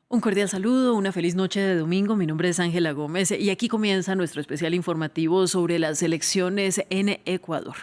Un cordial saludo, una feliz noche de domingo. Mi nombre es Ángela Gómez y aquí comienza nuestro especial informativo sobre las elecciones en Ecuador.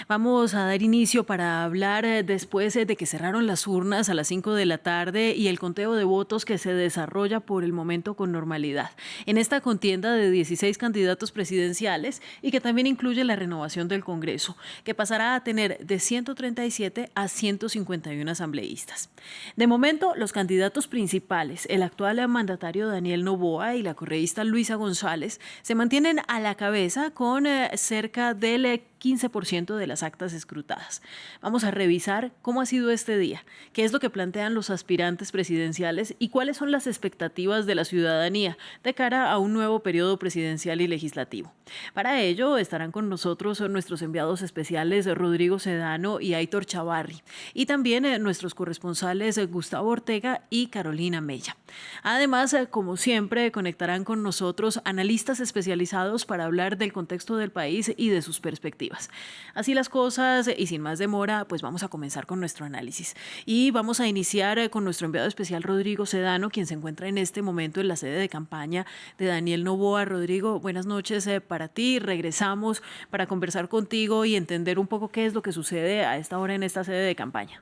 Vamos a dar inicio para hablar después de que cerraron las urnas a las 5 de la tarde y el conteo de votos que se desarrolla por el momento con normalidad. En esta contienda de 16 candidatos presidenciales y que también incluye la renovación del Congreso, que pasará a tener de 137 a 151 asambleístas. De momento, los candidatos principales, el actual mandatario Daniel Noboa y la correísta Luisa González, se mantienen a la cabeza con cerca del 15% de las actas escrutadas. Vamos a revisar cómo ha sido este día, qué es lo que plantean los aspirantes presidenciales y cuáles son las expectativas de la ciudadanía de cara a un nuevo periodo presidencial y legislativo. Para ello estarán con nosotros nuestros enviados especiales Rodrigo Sedano y Aitor Chavarri, y también nuestros corresponsales Gustavo Ortega y Carolina Mella. Además, como siempre, conectarán con nosotros analistas especializados para hablar del contexto del país y de sus perspectivas. Así las cosas, y sin más demora, pues vamos a comenzar con nuestro análisis. Y vamos a iniciar con nuestro enviado especial Rodrigo Sedano, quien se encuentra en este momento en la sede de campaña de Daniel Noboa. Rodrigo, buenas noches para ti. Regresamos para conversar contigo y entender un poco qué es lo que sucede a esta hora en esta sede de campaña.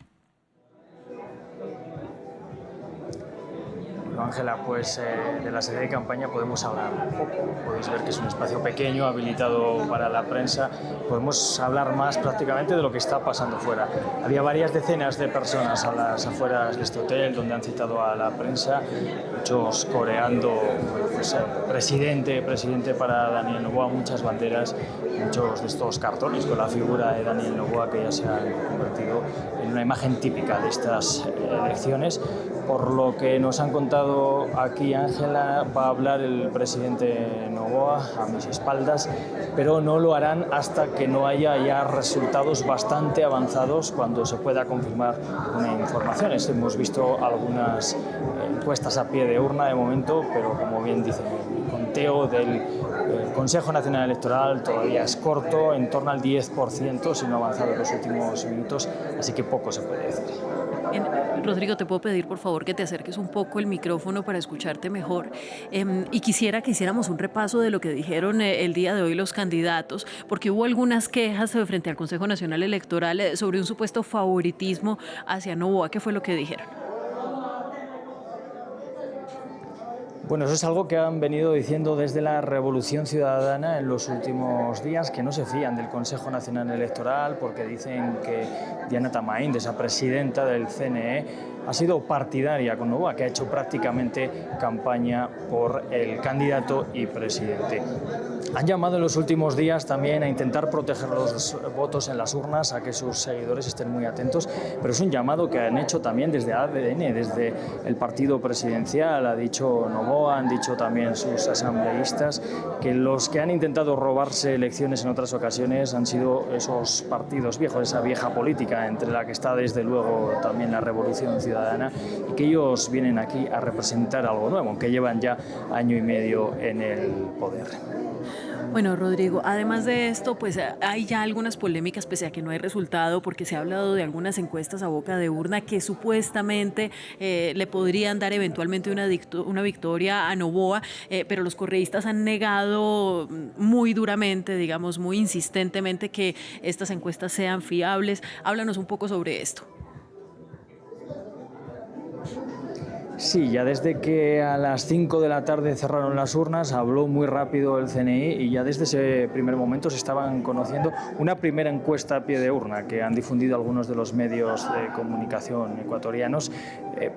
Ángela, pues de la sede de campaña podemos hablar un poco. Podéis ver que es un espacio pequeño, habilitado para la prensa. Podemos hablar más prácticamente de lo que está pasando fuera. Había varias decenas de personas a las afueras de este hotel donde han citado a la prensa, muchos coreando pues, presidente para Daniel Noboa, muchas banderas, muchos de estos cartones con la figura de Daniel Noboa que ya se han convertido en una imagen típica de estas elecciones. Por lo que nos han contado aquí, Ángela, va a hablar el presidente Noboa a mis espaldas, pero no lo harán hasta que no haya ya resultados bastante avanzados cuando se pueda confirmar una información. Hemos visto algunas encuestas a pie de urna de momento, pero como bien dice, el conteo del Consejo Nacional Electoral todavía es corto, en torno al 10%, si no ha avanzado en los últimos minutos, así que poco se puede decir. Bien, Rodrigo, te puedo pedir por favor que te acerques un poco el micrófono para escucharte mejor, y quisiera que hiciéramos un repaso de lo que dijeron el día de hoy los candidatos, porque hubo algunas quejas frente al Consejo Nacional Electoral sobre un supuesto favoritismo hacia Noboa. ¿Qué fue lo que dijeron? Bueno, eso es algo que han venido diciendo desde la Revolución Ciudadana en los últimos días, que no se fían del Consejo Nacional Electoral porque dicen que Diana Tamain, esa presidenta del CNE, ha sido partidaria con Noboa, que ha hecho prácticamente campaña por el candidato y presidente. Han llamado en los últimos días también a intentar proteger los votos en las urnas, a que sus seguidores estén muy atentos, pero es un llamado que han hecho también desde ADN, desde el partido presidencial. Ha dicho Noboa, han dicho también sus asambleístas, que los que han intentado robarse elecciones en otras ocasiones han sido esos partidos viejos, esa vieja política, entre la que está desde luego también la Revolución Ciudadana, y que ellos vienen aquí a representar algo nuevo, aunque llevan ya año y medio en el poder. Bueno, Rodrigo, además de esto, pues hay ya algunas polémicas, pese a que no hay resultado, porque se ha hablado de algunas encuestas a boca de urna que supuestamente le podrían dar eventualmente una victoria a Noboa, pero los correístas han negado muy duramente, digamos, muy insistentemente que estas encuestas sean fiables. Háblanos un poco sobre esto. Sí, ya desde que a las 5 de la tarde cerraron las urnas, habló muy rápido el CNI y ya desde ese primer momento se estaban conociendo una primera encuesta a pie de urna que han difundido algunos de los medios de comunicación ecuatorianos.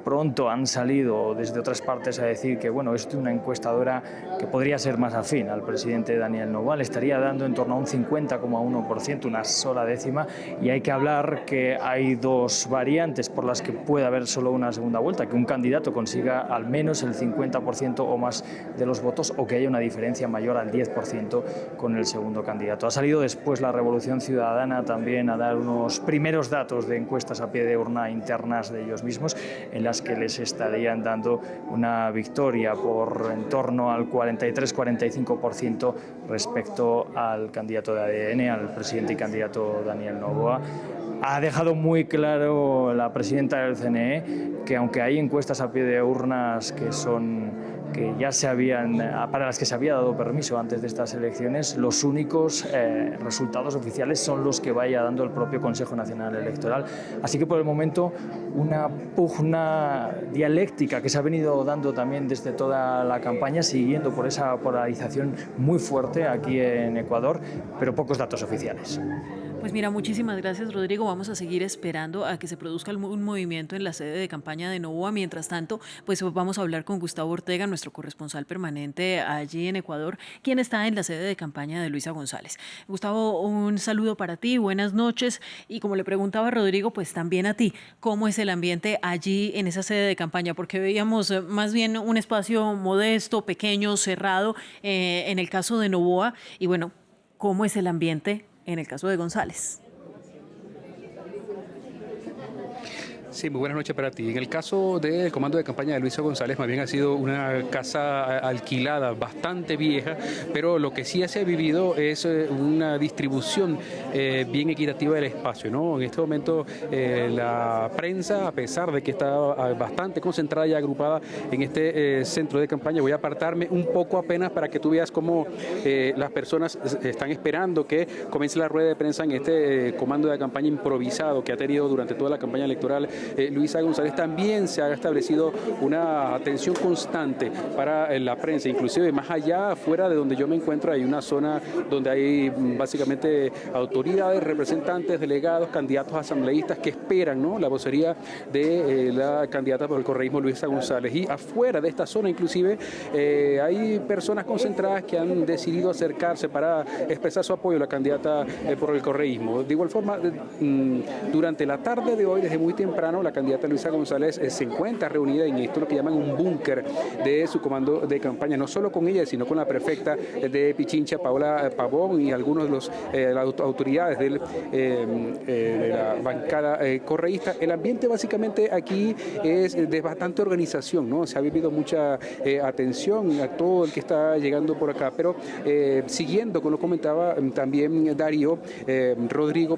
Pronto han salido desde otras partes a decir que bueno, es una encuestadora que podría ser más afín al presidente Daniel Noboa, le estaría dando en torno a un 50,1%, una sola décima, y hay que hablar que hay dos variantes por las que puede haber solo una segunda vuelta, que un candidato consiga al menos el 50% o más de los votos o que haya una diferencia mayor al 10% con el segundo candidato. Ha salido después la Revolución Ciudadana también a dar unos primeros datos de encuestas a pie de urna internas de ellos mismos, en las que les estarían dando una victoria por en torno al 43-45% respecto al candidato de ADN, al presidente y candidato Daniel Noboa. Ha dejado muy claro la presidenta del CNE que aunque hay encuestas a pie de urnas que ya para las que se había dado permiso antes de estas elecciones, los únicos resultados oficiales son los que vaya dando el propio Consejo Nacional Electoral. Así que por el momento una pugna dialéctica que se ha venido dando también desde toda la campaña, siguiendo por esa polarización muy fuerte aquí en Ecuador, pero pocos datos oficiales. Pues mira, muchísimas gracias, Rodrigo. Vamos a seguir esperando a que se produzca un movimiento en la sede de campaña de Noboa. Mientras tanto, pues vamos a hablar con Gustavo Ortega, nuestro corresponsal permanente allí en Ecuador, quien está en la sede de campaña de Luisa González. Gustavo, un saludo para ti, buenas noches. Y como le preguntaba a Rodrigo, pues también a ti, ¿cómo es el ambiente allí en esa sede de campaña? Porque veíamos más bien un espacio modesto, pequeño, cerrado, en el caso de Noboa. Y bueno, ¿cómo es el ambiente en el caso de González? Sí, muy buenas noches para ti. En el caso del comando de campaña de Luisa González, más bien ha sido una casa alquilada bastante vieja, pero lo que sí se ha vivido es una distribución bien equitativa del espacio, ¿no? En este momento la prensa, a pesar de que está bastante concentrada y agrupada en este centro de campaña, voy a apartarme un poco apenas para que tú veas cómo las personas están esperando que comience la rueda de prensa en este comando de campaña improvisado que ha tenido durante toda la campaña electoral Luisa González. También se ha establecido una atención constante para la prensa, inclusive más allá, fuera de donde yo me encuentro, hay una zona donde hay básicamente autoridades, representantes, delegados, candidatos asambleístas que esperan, ¿no?, la vocería de la candidata por el correísmo Luisa González. Y afuera de esta zona inclusive hay personas concentradas que han decidido acercarse para expresar su apoyo a la candidata por el correísmo. De igual forma, durante la tarde de hoy, desde muy temprano, la candidata Luisa González se encuentra reunida en esto, lo que llaman un búnker de su comando de campaña, no solo con ella, sino con la prefecta de Pichincha, Paola Pavón, y algunos de las autoridades de la bancada correísta. El ambiente básicamente aquí es de bastante organización, ¿no? Se ha vivido mucha atención a todo el que está llegando por acá, pero siguiendo con lo que comentaba también Rodrigo,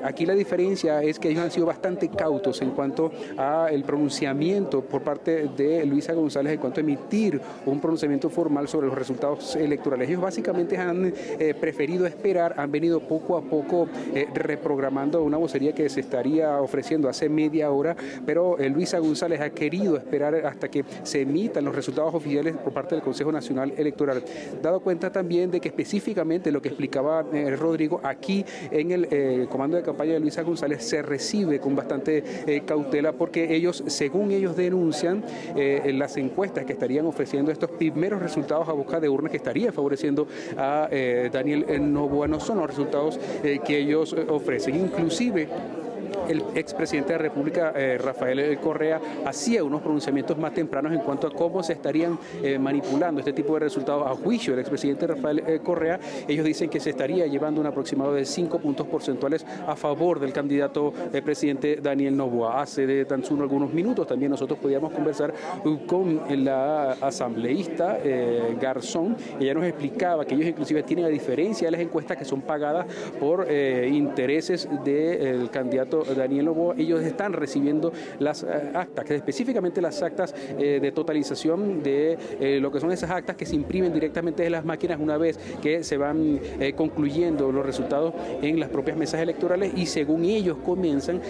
aquí la diferencia es que ellos han sido bastante cautos en cuanto al pronunciamiento por parte de Luisa González en cuanto a emitir un pronunciamiento formal sobre los resultados electorales. Ellos básicamente han preferido esperar, han venido poco a poco reprogramando una vocería que se estaría ofreciendo hace media hora, pero Luisa González ha querido esperar hasta que se emitan los resultados oficiales por parte del Consejo Nacional Electoral. Dado cuenta también de que específicamente lo que explicaba Rodrigo, aquí en el comando de campaña de Luisa González se recibe con bastante cautela, porque ellos, según ellos denuncian, las encuestas que estarían ofreciendo estos primeros resultados a boca de urna que estarían favoreciendo a Daniel Noboa no son los resultados que ellos ofrecen. Inclusive el expresidente de la República, Rafael Correa, hacía unos pronunciamientos más tempranos en cuanto a cómo se estarían manipulando este tipo de resultados. A juicio del expresidente Rafael Correa, ellos dicen que se estaría llevando un aproximado de 5 puntos porcentuales a favor del candidato presidente Daniel Noboa. Hace de tan solo algunos minutos también nosotros podíamos conversar con la asambleísta Garzón. Ella nos explicaba que ellos inclusive tienen, a diferencia de las encuestas que son pagadas por intereses del candidato Daniel Noboa, ellos están recibiendo las actas, que específicamente las actas de totalización de lo que son esas actas que se imprimen directamente de las máquinas una vez que se van concluyendo los resultados en las propias mesas electorales, y según ellos comienzan,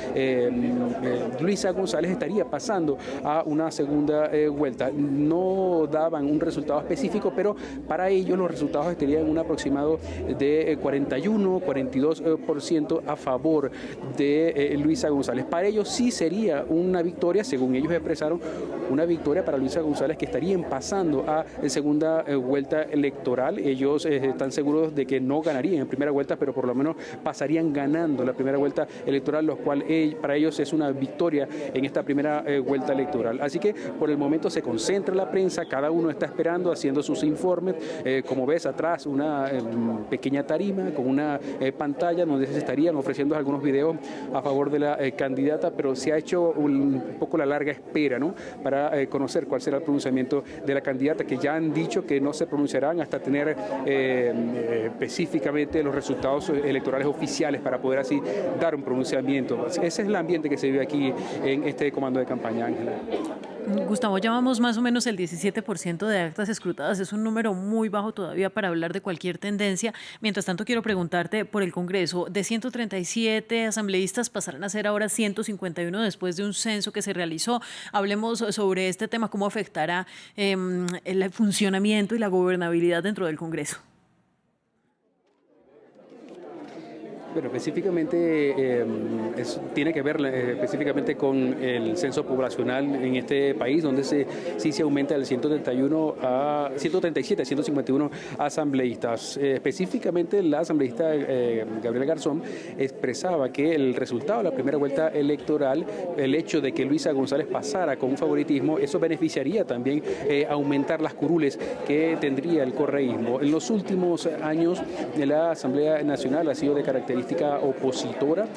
Luisa González estaría pasando a una segunda vuelta. No daban un resultado específico, pero para ellos los resultados estarían en un aproximado de 41-42% a favor de Luisa González. Para ellos sí sería una victoria, según ellos expresaron, una victoria para Luisa González, que estarían pasando a segunda vuelta electoral. Ellos están seguros de que no ganarían en primera vuelta, pero por lo menos pasarían ganando la primera vuelta electoral, lo cual para ellos es una victoria victoria en esta primera vuelta electoral. Así que por el momento se concentra la prensa, cada uno está esperando, haciendo sus informes. Como ves atrás, una pequeña tarima con una pantalla donde se estarían ofreciendo algunos videos a favor de la candidata, pero se ha hecho un poco la larga espera, ¿no?, para conocer cuál será el pronunciamiento de la candidata, que ya han dicho que no se pronunciarán hasta tener específicamente los resultados electorales oficiales para poder así dar un pronunciamiento. Ese es el ambiente que se vive aquí en este comando de campaña, Ángela. Gustavo, llevamos más o menos el 17% de actas escrutadas. Es un número muy bajo todavía para hablar de cualquier tendencia. Mientras tanto, quiero preguntarte por el Congreso. De 137 asambleístas pasarán a ser ahora 151 después de un censo que se realizó. Hablemos sobre este tema, cómo afectará el funcionamiento y la gobernabilidad dentro del Congreso. Bueno, específicamente tiene que ver específicamente con el censo poblacional en este país, donde sí se aumenta de 137 a 151 asambleístas. Específicamente la asambleísta Gabriela Garzón expresaba que el resultado de la primera vuelta electoral, el hecho de que Luisa González pasara con un favoritismo, eso beneficiaría también aumentar las curules que tendría el correísmo. En los últimos años la Asamblea Nacional ha sido de característica opositora,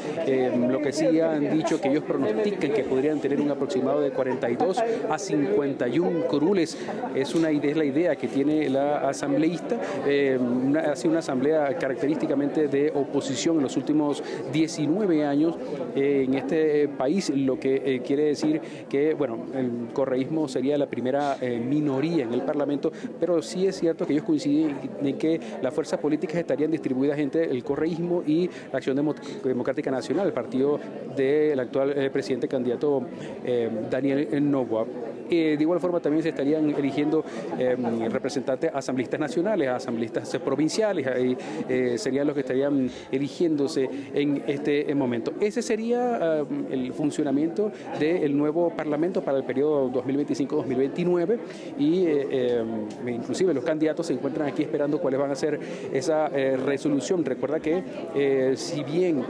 lo que sí han dicho que ellos pronostican que podrían tener un aproximado de 42 a 51 curules. Es la idea que tiene la asambleísta. Ha sido una asamblea característicamente de oposición en los últimos 19 años en este país, lo que quiere decir que, bueno, el correísmo sería la primera minoría en el Parlamento, pero sí es cierto que ellos coinciden en que las fuerzas políticas estarían distribuidas entre el correísmo y la Acción Democrática Nacional, el partido del actual presidente candidato Daniel Noboa. De igual forma también se estarían eligiendo representantes asambleístas nacionales, asambleístas provinciales, serían los que estarían eligiéndose en este momento. Ese sería el funcionamiento del nuevo Parlamento para el periodo 2025-2029 y inclusive los candidatos se encuentran aquí esperando cuáles van a ser esa resolución. Recuerda que si bien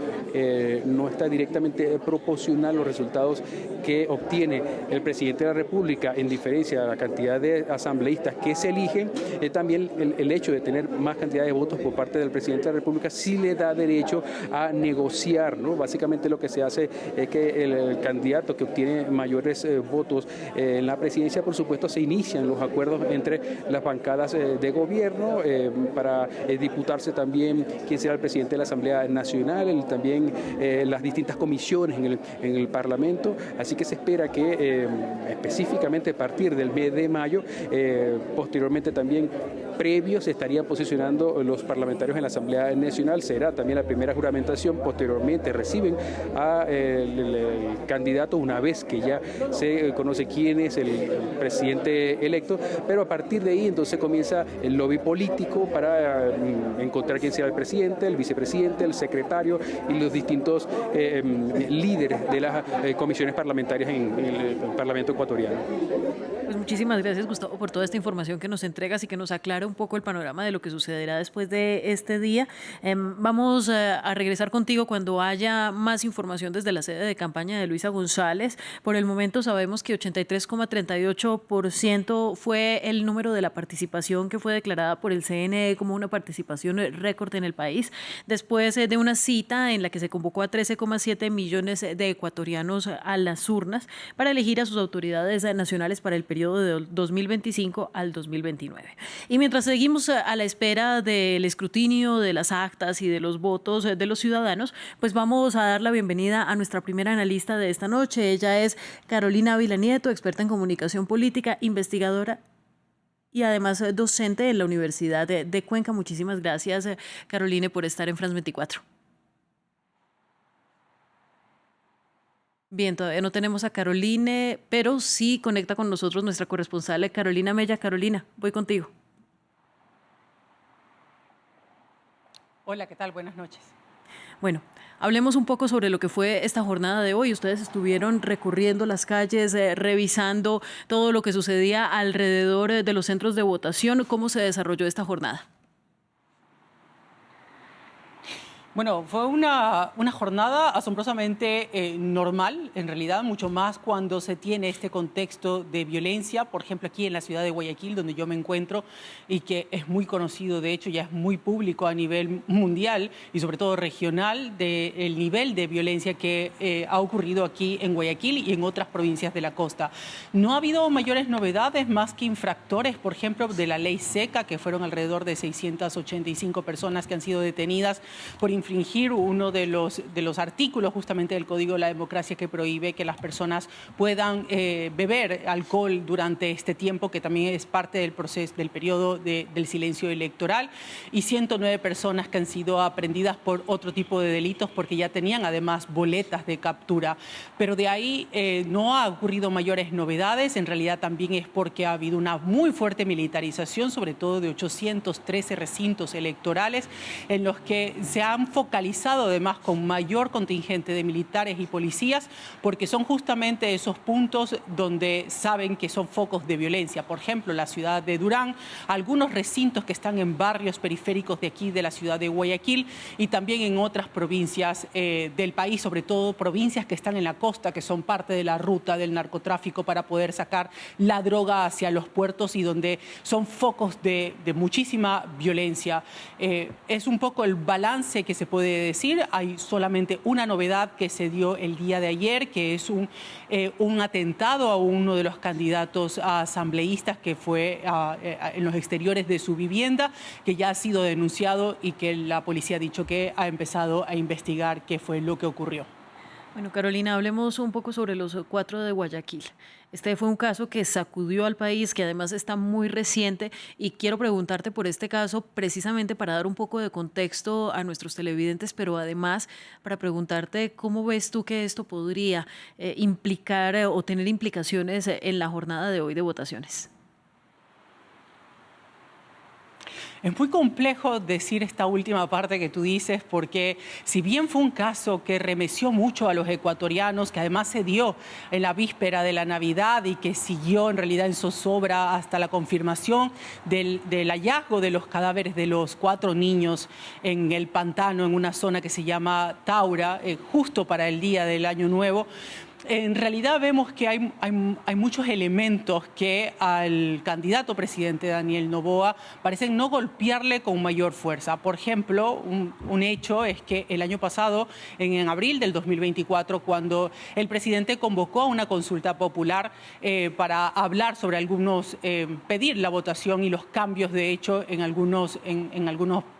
no está directamente proporcional los resultados que obtiene el presidente de la República en diferencia a la cantidad de asambleístas que se eligen, también el hecho de tener más cantidad de votos por parte del presidente de la República sí le da derecho a negociar, ¿no? Básicamente lo que se hace es que el candidato que obtiene mayores votos en la presidencia, por supuesto, se inician los acuerdos entre las bancadas de gobierno para disputarse también quién será el presidente de la Asamblea Nacional, también las distintas comisiones en el Parlamento. Así que se espera que específicamente a partir del mes de mayo, posteriormente también previos se estarían posicionando los parlamentarios en la Asamblea Nacional. Será también la primera juramentación. Posteriormente reciben al candidato una vez que ya se conoce quién es el presidente electo, pero a partir de ahí entonces comienza el lobby político para encontrar quién será el presidente, el vicepresidente, el secretario y los distintos líderes de las comisiones parlamentarias en el Parlamento ecuatoriano. Pues muchísimas gracias, Gustavo, por toda esta información que nos entregas y que nos aclara un poco el panorama de lo que sucederá después de este día. Vamos a regresar contigo cuando haya más información desde la sede de campaña de Luisa González. Por el momento sabemos que 83,38% fue el número de la participación que fue declarada por el CNE como una participación récord en el país, después de una cita en la que se convocó a 13,7 millones de ecuatorianos a las urnas para elegir a sus autoridades nacionales para el periodo de 2025 al 2029. Y mientras seguimos a la espera del escrutinio de las actas y de los votos de los ciudadanos, pues vamos a dar la bienvenida a nuestra primera analista de esta noche. Ella es Carolina Ávila Nieto, experta en comunicación política, investigadora y además docente en la Universidad de Cuenca. Muchísimas gracias, Caroline, por estar en France 24. Bien, todavía no tenemos a Caroline, pero sí conecta con nosotros nuestra corresponsal Carolina Mella. Carolina, voy contigo. Hola, ¿qué tal? Buenas noches. Bueno, hablemos un poco sobre lo que fue esta jornada de hoy. Ustedes estuvieron recorriendo las calles, revisando todo lo que sucedía alrededor de los centros de votación. ¿Cómo se desarrolló esta jornada? Bueno, fue una jornada asombrosamente normal, en realidad, mucho más cuando se tiene este contexto de violencia, por ejemplo, aquí en la ciudad de Guayaquil, donde yo me encuentro, y que es muy conocido, de hecho, ya es muy público a nivel mundial y sobre todo regional, del nivel de violencia que ha ocurrido aquí en Guayaquil y en otras provincias de la costa. No ha habido mayores novedades más que infractores, por ejemplo, de la ley seca, que fueron alrededor de 685 personas que han sido detenidas por infringir uno de los artículos justamente del Código de la Democracia que prohíbe que las personas puedan beber alcohol durante este tiempo, que también es parte del proceso, del periodo del silencio electoral, y 109 personas que han sido aprehendidas por otro tipo de delitos porque ya tenían además boletas de captura. Pero de ahí no ha ocurrido mayores novedades, en realidad también es porque ha habido una muy fuerte militarización, sobre todo de 813 recintos electorales en los que se han focalizado además con mayor contingente de militares y policías, porque son justamente esos puntos donde saben que son focos de violencia. Por ejemplo, la ciudad de Durán, algunos recintos que están en barrios periféricos de aquí, de la ciudad de Guayaquil, y también en otras provincias del país, sobre todo provincias que están en la costa, que son parte de la ruta del narcotráfico para poder sacar la droga hacia los puertos y donde son focos de muchísima violencia. Es un poco el balance que se puede decir. Hay solamente una novedad que se dio el día de ayer, que es un atentado a uno de los candidatos a asambleístas que fue en los exteriores de su vivienda, que ya ha sido denunciado y que la policía ha dicho que ha empezado a investigar qué fue lo que ocurrió. Bueno, Carolina, hablemos un poco sobre los 4 de Guayaquil. Este fue un caso que sacudió al país, que además está muy reciente, y quiero preguntarte por este caso precisamente para dar un poco de contexto a nuestros televidentes, pero además para preguntarte cómo ves tú que esto podría implicar o tener implicaciones en la jornada de hoy de votaciones. Es muy complejo decir esta última parte que tú dices, porque si bien fue un caso que remeció mucho a los ecuatorianos, que además se dio en la víspera de la Navidad y que siguió en realidad en zozobra hasta la confirmación del hallazgo de los cadáveres de los 4 niños en el pantano, en una zona que se llama Taura, justo para el día del Año Nuevo. En realidad vemos que hay muchos elementos que al candidato presidente Daniel Noboa parecen no golpearle con mayor fuerza. Por ejemplo, un hecho es que el año pasado, en abril del 2024, cuando el presidente convocó a una consulta popular para hablar sobre pedir la votación y los cambios de hecho en algunos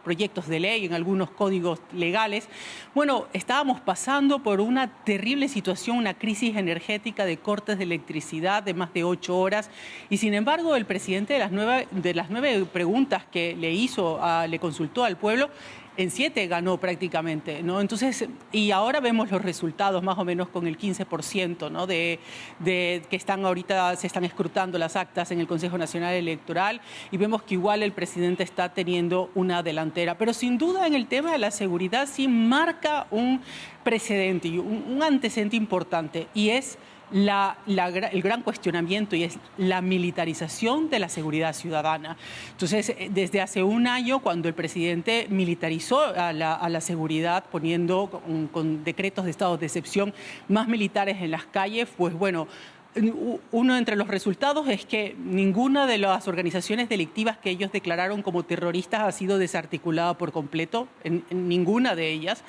proyectos de ley, en algunos códigos legales. Bueno, estábamos pasando por una terrible situación, una crisis energética de cortes de electricidad de más de 8 horas y sin embargo el presidente de las nueve preguntas que le consultó al pueblo, en 7 ganó prácticamente, ¿no? Entonces, y ahora vemos los resultados más o menos con el 15%, ¿no? de que se están escrutando las actas en el Consejo Nacional Electoral y vemos que igual el presidente está teniendo una delantera. Pero sin duda en el tema de la seguridad sí marca un precedente y un antecedente importante y es el gran cuestionamiento y es la militarización de la seguridad ciudadana. Entonces, desde hace un año, cuando el presidente militarizó a la seguridad, poniendo con decretos de estado de excepción más militares en las calles, pues bueno, uno entre los resultados es que ninguna de las organizaciones delictivas que ellos declararon como terroristas ha sido desarticulada por completo, en ninguna de ellas.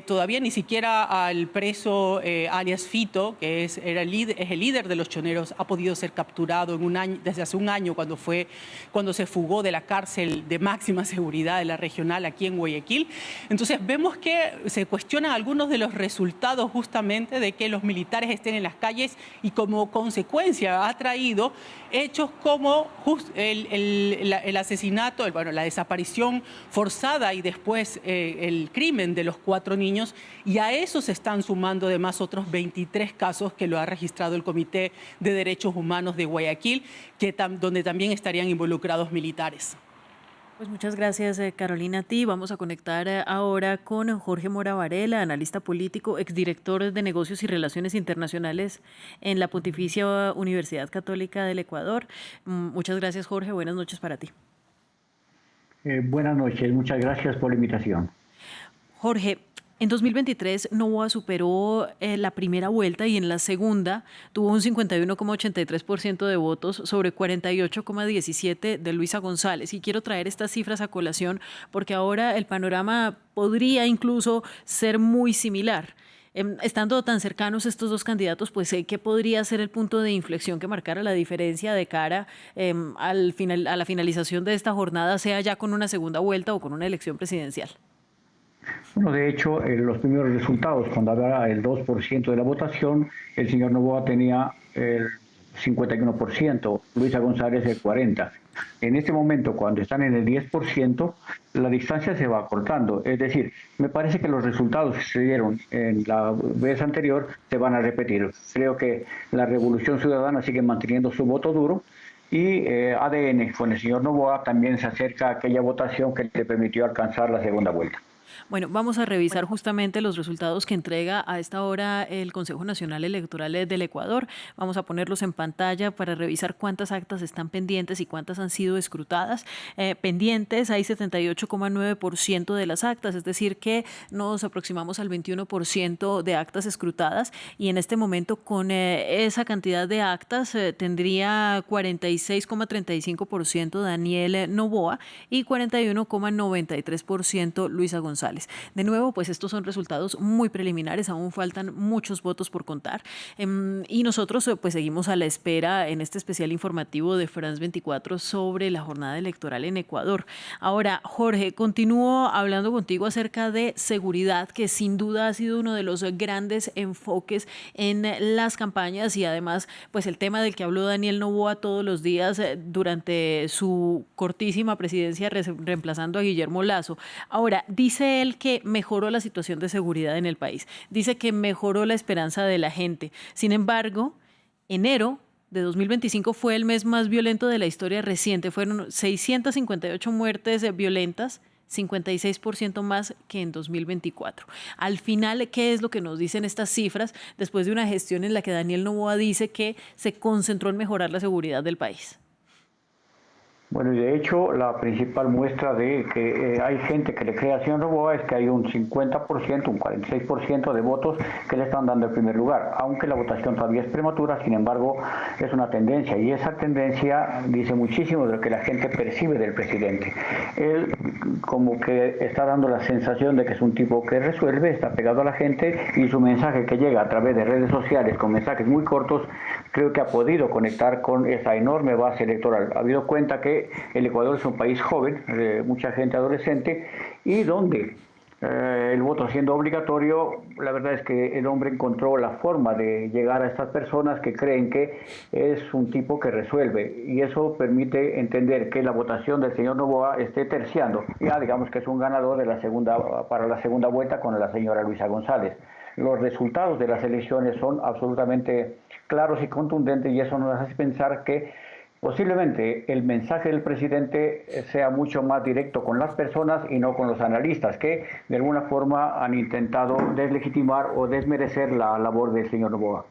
Todavía ni siquiera al preso alias Fito, que es el líder de los choneros, ha podido ser capturado desde hace un año cuando se fugó de la cárcel de máxima seguridad de la regional aquí en Guayaquil. Entonces vemos que se cuestionan algunos de los resultados justamente de que los militares estén en las calles y como consecuencia ha traído hechos como el asesinato, la desaparición forzada y después el crimen de los 4 niños, y a eso se están sumando además otros 23 casos que lo ha registrado el Comité de Derechos Humanos de Guayaquil, donde también estarían involucrados militares. Pues muchas gracias, Carolina, a ti. Vamos a conectar ahora con Jorge Mora Varela, analista político, exdirector de Negocios y Relaciones Internacionales en la Pontificia Universidad Católica del Ecuador. Muchas gracias, Jorge. Buenas noches para ti. Buenas noches. Muchas gracias por la invitación. Jorge, en 2023 Noboa superó la primera vuelta y en la segunda tuvo un 51,83% de votos sobre 48,17% de Luisa González. Y quiero traer estas cifras a colación porque ahora el panorama podría incluso ser muy similar. Estando tan cercanos estos dos candidatos, pues ¿qué podría ser el punto de inflexión que marcara la diferencia de cara a la finalización de esta jornada, sea ya con una segunda vuelta o con una elección presidencial? Bueno, de hecho, los primeros resultados, cuando había el 2% de la votación, el señor Noboa tenía el 51%, Luisa González el 40%. En este momento, cuando están en el 10%, la distancia se va acortando. Es decir, me parece que los resultados que se dieron en la vez anterior se van a repetir. Creo que la Revolución Ciudadana sigue manteniendo su voto duro y ADN, con el señor Noboa, también se acerca a aquella votación que le permitió alcanzar la segunda vuelta. Bueno, vamos a revisar justamente los resultados que entrega a esta hora el Consejo Nacional Electoral del Ecuador. Vamos a ponerlos en pantalla para revisar cuántas actas están pendientes y cuántas han sido escrutadas. Pendientes hay 78,9% de las actas, es decir que nos aproximamos al 21% de actas escrutadas y en este momento con esa cantidad de actas tendría 46,35% Daniel Noboa y 41,93% Luisa González. De nuevo, pues estos son resultados muy preliminares, aún faltan muchos votos por contar y nosotros pues seguimos a la espera en este especial informativo de France 24 sobre la jornada electoral en Ecuador. Ahora, Jorge, continúo hablando contigo acerca de seguridad, que sin duda ha sido uno de los grandes enfoques en las campañas y además pues el tema del que habló Daniel Noboa todos los días durante su cortísima presidencia reemplazando a Guillermo Lasso. Ahora, dice él que mejoró la situación de seguridad en el país, dice que mejoró la esperanza de la gente. Sin embargo, enero de 2025 fue el mes más violento de la historia reciente. Fueron 658 muertes violentas, 56% más que en 2024. Al final, ¿qué es lo que nos dicen estas cifras después de una gestión en la que Daniel Noboa dice que se concentró en mejorar la seguridad del país? Bueno, y de hecho, la principal muestra de que hay gente que le cree al señor Noboa es que hay un 50%, un 46% de votos que le están dando el primer lugar, aunque la votación todavía es prematura, sin embargo, es una tendencia, y esa tendencia dice muchísimo de lo que la gente percibe del presidente. Él como que está dando la sensación de que es un tipo que resuelve, está pegado a la gente, y su mensaje que llega a través de redes sociales con mensajes muy cortos, creo que ha podido conectar con esa enorme base electoral. Ha habido cuenta que el Ecuador es un país joven, mucha gente adolescente, y donde el voto siendo obligatorio, la verdad es que el hombre encontró la forma de llegar a estas personas que creen que es un tipo que resuelve, y eso permite entender que la votación del señor Noboa esté terciando. Ya digamos que es un ganador de para la segunda vuelta con la señora Luisa González. Los resultados de las elecciones son absolutamente claros y contundentes, y eso nos hace pensar que posiblemente el mensaje del presidente sea mucho más directo con las personas y no con los analistas, que de alguna forma han intentado deslegitimar o desmerecer la labor del señor Noboa.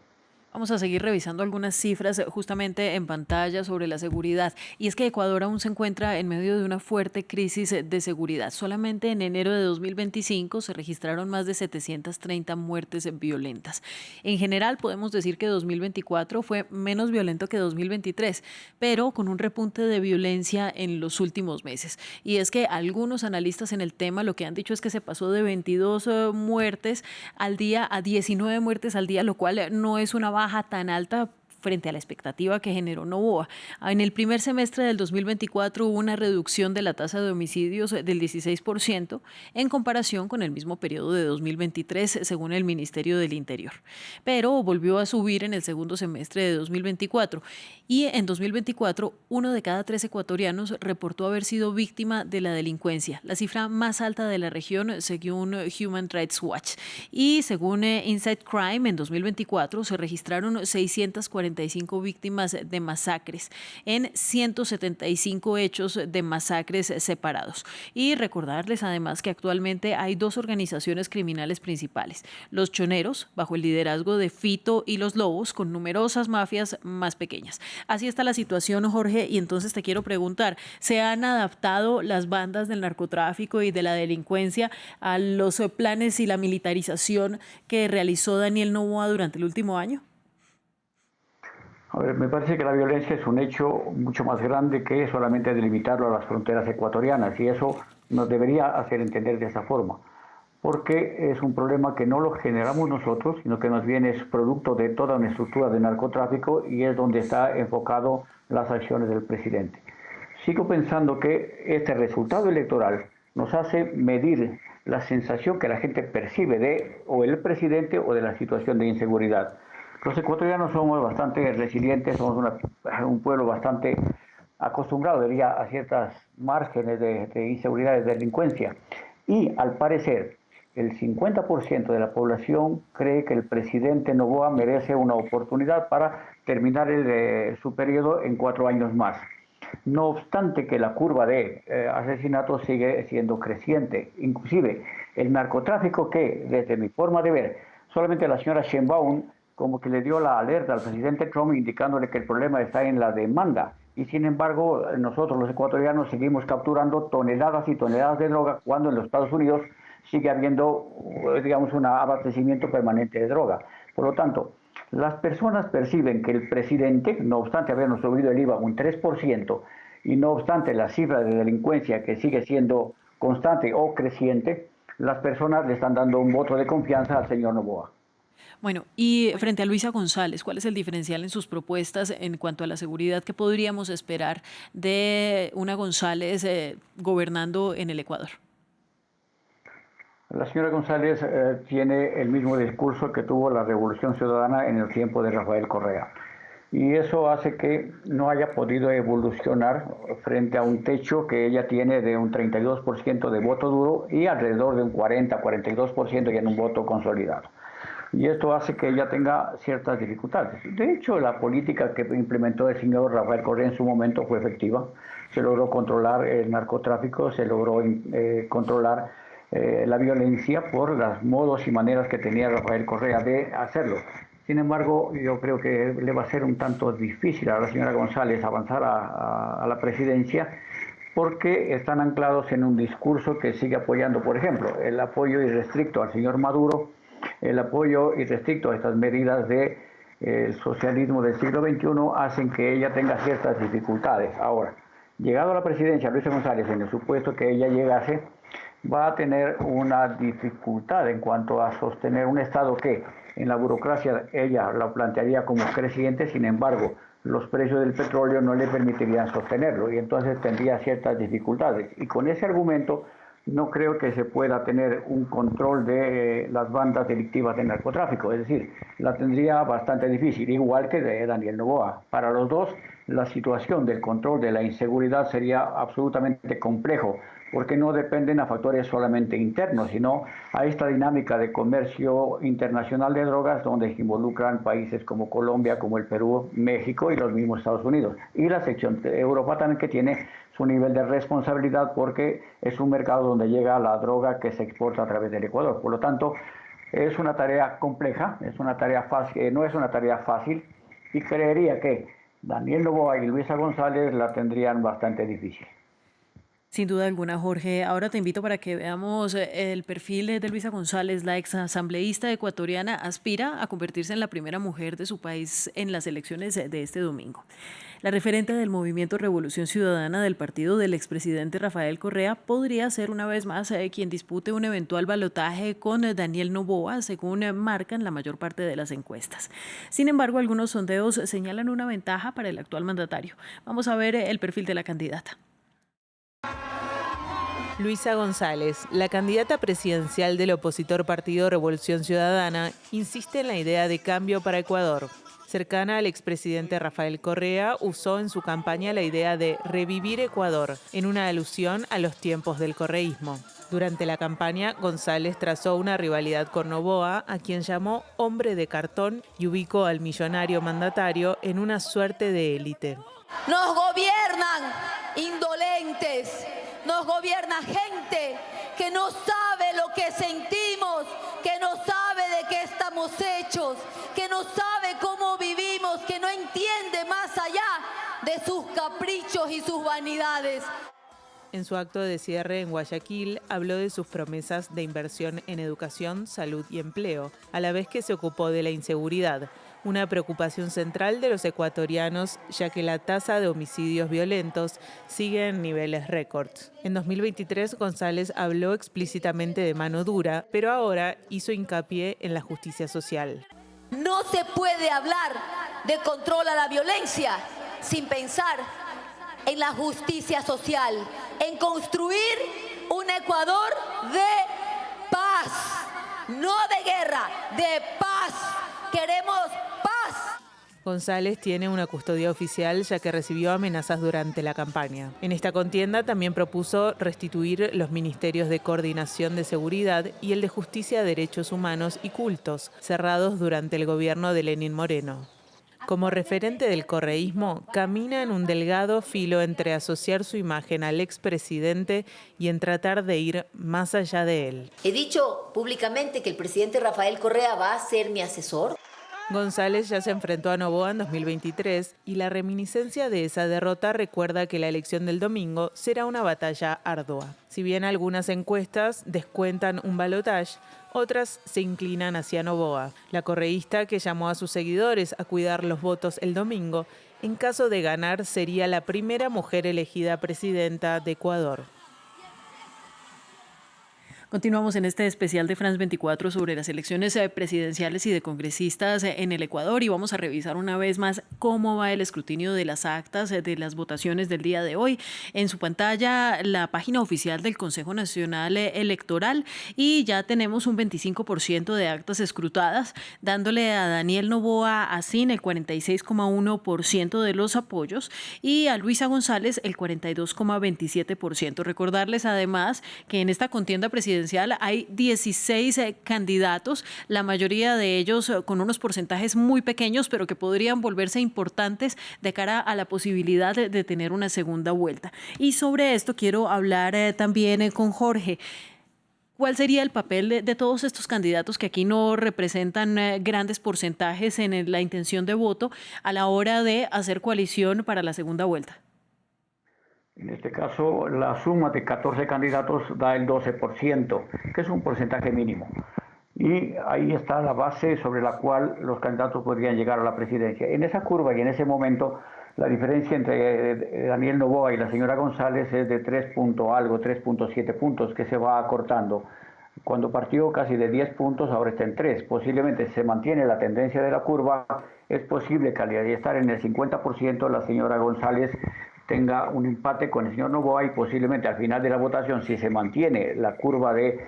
Vamos a seguir revisando algunas cifras justamente en pantalla sobre la seguridad. Y es que Ecuador aún se encuentra en medio de una fuerte crisis de seguridad. Solamente en enero de 2025 se registraron más de 730 muertes violentas. En general podemos decir que 2024 fue menos violento que 2023, pero con un repunte de violencia en los últimos meses. Y es que algunos analistas en el tema lo que han dicho es que se pasó de 22 muertes al día a 19 muertes al día, lo cual no es una baja tan alta frente a la expectativa que generó Noboa. En el primer semestre del 2024 hubo una reducción de la tasa de homicidios del 16% en comparación con el mismo periodo de 2023, según el Ministerio del Interior. Pero volvió a subir en el segundo semestre de 2024 y en 2024 uno de cada 3 ecuatorianos reportó haber sido víctima de la delincuencia, la cifra más alta de la región según Human Rights Watch. Y según Inside Crime, en 2024 se registraron 640 45 víctimas de masacres en 175 hechos de masacres separados. Y recordarles además que actualmente hay dos organizaciones criminales principales: los choneros, bajo el liderazgo de Fito, y los lobos, con numerosas mafias más pequeñas. Así está la situación, Jorge, y entonces te quiero preguntar, ¿se han adaptado las bandas del narcotráfico y de la delincuencia a los planes y la militarización que realizó Daniel Noboa durante el último año? A ver, me parece que la violencia es un hecho mucho más grande que solamente delimitarlo a las fronteras ecuatorianas, y eso nos debería hacer entender de esa forma, porque es un problema que no lo generamos nosotros, sino que más bien es producto de toda una estructura de narcotráfico, y es donde está enfocado las acciones del presidente. Sigo pensando que este resultado electoral nos hace medir la sensación que la gente percibe de o el presidente o de la situación de inseguridad. Los ecuatorianos somos bastante resilientes, somos un pueblo bastante acostumbrado, diría, a ciertos márgenes de inseguridad y de delincuencia. Y al parecer, el 50% de la población cree que el presidente Noboa merece una oportunidad para terminar su periodo en 4 años más. No obstante que la curva de asesinatos sigue siendo creciente. Inclusive el narcotráfico, que desde mi forma de ver, solamente la señora Sheinbaum como que le dio la alerta al presidente Trump indicándole que el problema está en la demanda. Y sin embargo, nosotros los ecuatorianos seguimos capturando toneladas y toneladas de droga, cuando en los Estados Unidos sigue habiendo, digamos, un abastecimiento permanente de droga. Por lo tanto, las personas perciben que el presidente, no obstante habernos subido el IVA un 3%, y no obstante la cifra de delincuencia que sigue siendo constante o creciente, las personas le están dando un voto de confianza al señor Noboa. Bueno, y frente a Luisa González, ¿cuál es el diferencial en sus propuestas en cuanto a la seguridad que podríamos esperar de una González gobernando en el Ecuador? La señora González tiene el mismo discurso que tuvo la Revolución Ciudadana en el tiempo de Rafael Correa. Y eso hace que no haya podido evolucionar frente a un techo que ella tiene de un 32% de voto duro y alrededor de un 40-42% ya en un voto consolidado. Y esto hace que ella tenga ciertas dificultades. De hecho, la política que implementó el señor Rafael Correa en su momento fue efectiva. Se logró controlar el narcotráfico, se logró controlar la violencia por los modos y maneras que tenía Rafael Correa de hacerlo. Sin embargo, yo creo que le va a ser un tanto difícil a la señora González avanzar a la presidencia, porque están anclados en un discurso que sigue apoyando, por ejemplo, el apoyo irrestricto al señor Maduro, el apoyo irrestricto a estas medidas del socialismo del siglo XXI, hacen que ella tenga ciertas dificultades. Ahora, llegado a la presidencia, Luisa González, en el supuesto que ella llegase, va a tener una dificultad en cuanto a sostener un Estado que en la burocracia ella lo plantearía como creciente. Sin embargo, los precios del petróleo no le permitirían sostenerlo, y entonces tendría ciertas dificultades. Y con ese argumento no creo que se pueda tener un control de las bandas delictivas de narcotráfico, es decir, la tendría bastante difícil, igual que de Daniel Noboa. Para los dos, la situación del control de la inseguridad sería absolutamente complejo, porque no dependen a factores solamente internos, sino a esta dinámica de comercio internacional de drogas, donde se involucran países como Colombia, como el Perú, México y los mismos Estados Unidos. Y la sección de Europa también, que tiene su nivel de responsabilidad, porque es un mercado donde llega la droga que se exporta a través del Ecuador. Por lo tanto, es una tarea compleja, es una tarea fácil, no es una tarea fácil, y creería que Daniel Noboa y Luisa González la tendrían bastante difícil. Sin duda alguna, Jorge. Ahora te invito para que veamos el perfil de Luisa González. La exasambleísta ecuatoriana aspira a convertirse en la primera mujer de su país en las elecciones de este domingo. La referente del movimiento Revolución Ciudadana del partido del expresidente Rafael Correa podría ser una vez más quien dispute un eventual balotaje con Daniel Noboa, según marcan la mayor parte de las encuestas. Sin embargo, algunos sondeos señalan una ventaja para el actual mandatario. Vamos a ver el perfil de la candidata. Luisa González, la candidata presidencial del opositor partido Revolución Ciudadana, insiste en la idea de cambio para Ecuador. cercana al expresidente Rafael Correa, usó en su campaña la idea de revivir Ecuador, en una alusión a los tiempos del correísmo. Durante la campaña, González trazó una rivalidad con Noboa, a quien llamó hombre de cartón, y ubicó al millonario mandatario en una suerte de élite. Nos gobiernan indolentes, nos gobierna gente que no sabe lo que sentimos, que no sabe de qué estamos hechos, que no sabe cómo vivimos, que no entiende más allá de sus caprichos y sus vanidades. En su acto de cierre en Guayaquil, habló de sus promesas de inversión en educación, salud y empleo, a la vez que se ocupó de la inseguridad, una preocupación central de los ecuatorianos, ya que la tasa de homicidios violentos sigue en niveles récords. En 2023, González habló explícitamente de mano dura, pero ahora hizo hincapié en la justicia social. No se puede hablar de control a la violencia sin pensar en la justicia social, en construir un Ecuador de paz, no de guerra, de paz. Queremos paz. González tiene una custodia oficial ya que recibió amenazas durante la campaña. En esta contienda también propuso restituir los ministerios de Coordinación de Seguridad y el de Justicia, Derechos Humanos y Cultos, cerrados durante el gobierno de Lenín Moreno. Como referente del correísmo, camina en un delgado filo entre asociar su imagen al expresidente y en tratar de ir más allá de él. He dicho públicamente que el presidente Rafael Correa va a ser mi asesor. González ya se enfrentó a Noboa en 2023 y la reminiscencia de esa derrota recuerda que la elección del domingo será una batalla ardua. Si bien algunas encuestas descuentan un balotaje, otras se inclinan hacia Noboa, la correísta que llamó a sus seguidores a cuidar los votos el domingo. En caso de ganar, sería la primera mujer elegida presidenta de Ecuador. Continuamos en este especial de France 24 sobre las elecciones presidenciales y de congresistas en el Ecuador y vamos a revisar una vez más cómo va el escrutinio de las actas de las votaciones del día de hoy. En su pantalla la página oficial del Consejo Nacional Electoral y ya tenemos un 25% de actas escrutadas, dándole a Daniel Noboa Acín el 46,1% de los apoyos y a Luisa González el 42,27%. Recordarles además que en esta contienda presidencial hay 16 candidatos, la mayoría de ellos con unos porcentajes muy pequeños, pero que podrían volverse importantes de cara a la posibilidad de tener una segunda vuelta. Y sobre esto quiero hablar también con Jorge. ¿Cuál sería el papel de todos estos candidatos que aquí no representan grandes porcentajes en la intención de voto a la hora de hacer coalición para la segunda vuelta? En este caso, la suma de 14 candidatos da el 12%, que es un porcentaje mínimo. Y ahí está la base sobre la cual los candidatos podrían llegar a la presidencia. En esa curva y en ese momento, la diferencia entre Daniel Noboa y la señora González es de 3.7 puntos, que se va acortando. Cuando partió casi de 10 puntos, ahora está en 3. Posiblemente se mantiene la tendencia de la curva. Es posible que al estar en el 50%, la señora González tenga un empate con el señor Noboa y posiblemente al final de la votación, si se mantiene la curva de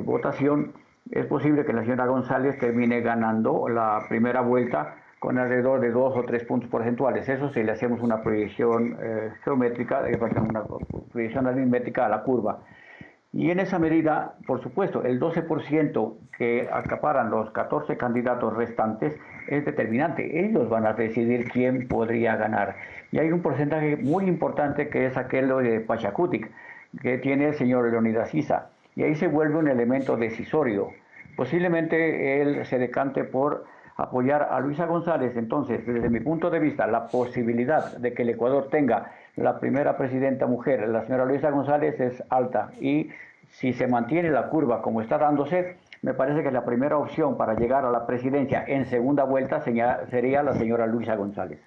votación, es posible que la señora González termine ganando la primera vuelta con alrededor de 2 o 3 puntos porcentuales. Eso si le hacemos una proyección geométrica, una proyección aritmética a la curva. Y en esa medida, por supuesto, el 12% que acaparan los 14 candidatos restantes es determinante. Ellos van a decidir quién podría ganar. Y hay un porcentaje muy importante que es aquel de Pachacutic, que tiene el señor Leonidas Issa. Y ahí se vuelve un elemento decisorio. Posiblemente él se decante por apoyar a Luisa González. Entonces, desde mi punto de vista, la posibilidad de que el Ecuador tenga la primera presidenta mujer, la señora Luisa González, es alta. Y si se mantiene la curva como está dándose, me parece que la primera opción para llegar a la presidencia en segunda vuelta sería la señora Luisa González.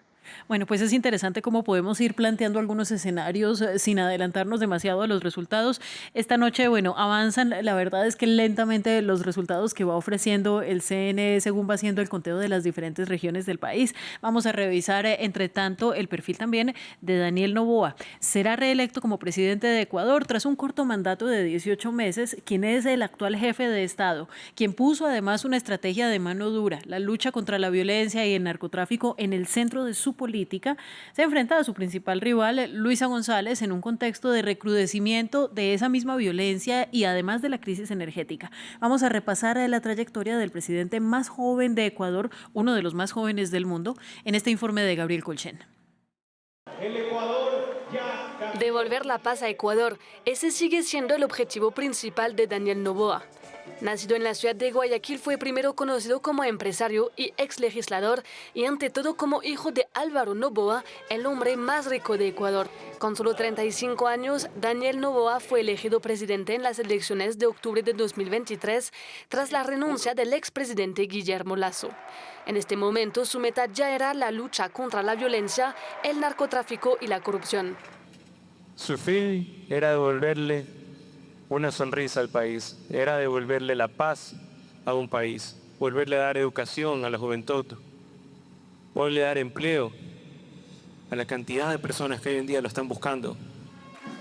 Bueno, pues es interesante cómo podemos ir planteando algunos escenarios sin adelantarnos demasiado a los resultados. Esta noche, bueno, avanzan, la verdad es que lentamente los resultados que va ofreciendo el CNE según va haciendo el conteo de las diferentes regiones del país. Vamos a revisar, entre tanto, el perfil también de Daniel Noboa. Será reelecto como presidente de Ecuador tras un corto mandato de 18 meses, quien es el actual jefe de Estado, quien puso además una estrategia de mano dura, la lucha contra la violencia y el narcotráfico en el centro de su política. Se enfrenta a su principal rival, Luisa González, en un contexto de recrudecimiento de esa misma violencia y además de la crisis energética. Vamos a repasar la trayectoria del presidente más joven de Ecuador, uno de los más jóvenes del mundo, en este informe de Gabriel Colchen. Devolver la paz a Ecuador, ese sigue siendo el objetivo principal de Daniel Noboa. Nacido en la ciudad de Guayaquil, fue primero conocido como empresario y ex legislador y ante todo como hijo de Álvaro Noboa, el hombre más rico de Ecuador. Con solo 35 años, Daniel Noboa fue elegido presidente en las elecciones de octubre de 2023 tras la renuncia del expresidente Guillermo Lasso. En este momento, su meta ya era la lucha contra la violencia, el narcotráfico y la corrupción. Su fin era devolverle una sonrisa al país, era devolverle la paz a un país, volverle a dar educación a la juventud, volverle a dar empleo a la cantidad de personas que hoy en día lo están buscando.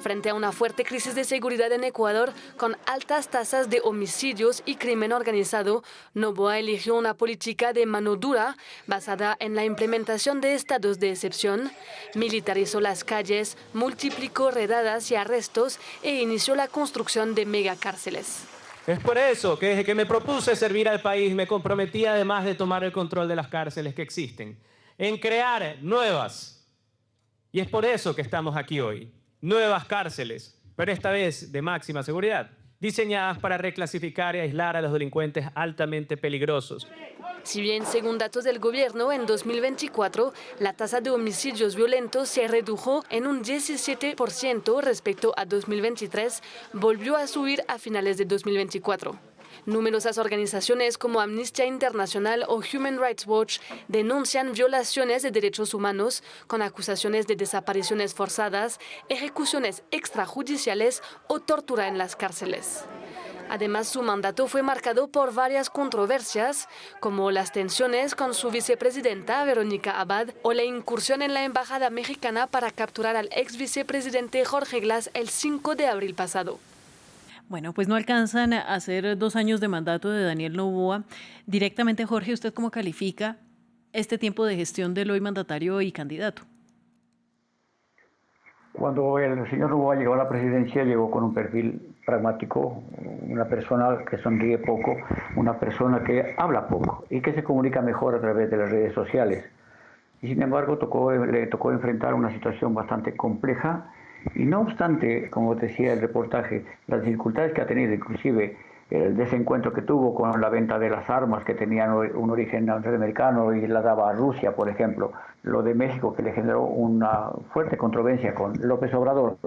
Frente a una fuerte crisis de seguridad en Ecuador, con altas tasas de homicidios y crimen organizado, Noboa eligió una política de mano dura basada en la implementación de estados de excepción, militarizó las calles, multiplicó redadas y arrestos e inició la construcción de megacárceles. Es por eso que desde que me propuse servir al país me comprometí, además de tomar el control de las cárceles que existen, en crear nuevas. Y es por eso que estamos aquí hoy. Nuevas cárceles, pero esta vez de máxima seguridad, diseñadas para reclasificar y aislar a los delincuentes altamente peligrosos. Si bien, según datos del gobierno, en 2024 la tasa de homicidios violentos se redujo en un 17% respecto a 2023, volvió a subir a finales de 2024. Numerosas organizaciones como Amnistía Internacional o Human Rights Watch denuncian violaciones de derechos humanos con acusaciones de desapariciones forzadas, ejecuciones extrajudiciales o tortura en las cárceles. Además, su mandato fue marcado por varias controversias, como las tensiones con su vicepresidenta Verónica Abad o la incursión en la embajada mexicana para capturar al ex vicepresidente Jorge Glass el 5 de abril pasado. Bueno, pues no alcanzan a hacer 2 años de mandato de Daniel Noboa. Directamente, Jorge, ¿usted cómo califica este tiempo de gestión del hoy mandatario y candidato? Cuando el señor Noboa llegó a la presidencia, llegó con un perfil pragmático, una persona que sonríe poco, una persona que habla poco y que se comunica mejor a través de las redes sociales. Y sin embargo, le tocó enfrentar una situación bastante compleja. Y no obstante, como decía el reportaje, las dificultades que ha tenido, inclusive el desencuentro que tuvo con la venta de las armas que tenían un origen norteamericano y la daba a Rusia, por ejemplo, lo de México que le generó una fuerte controversia con López Obrador.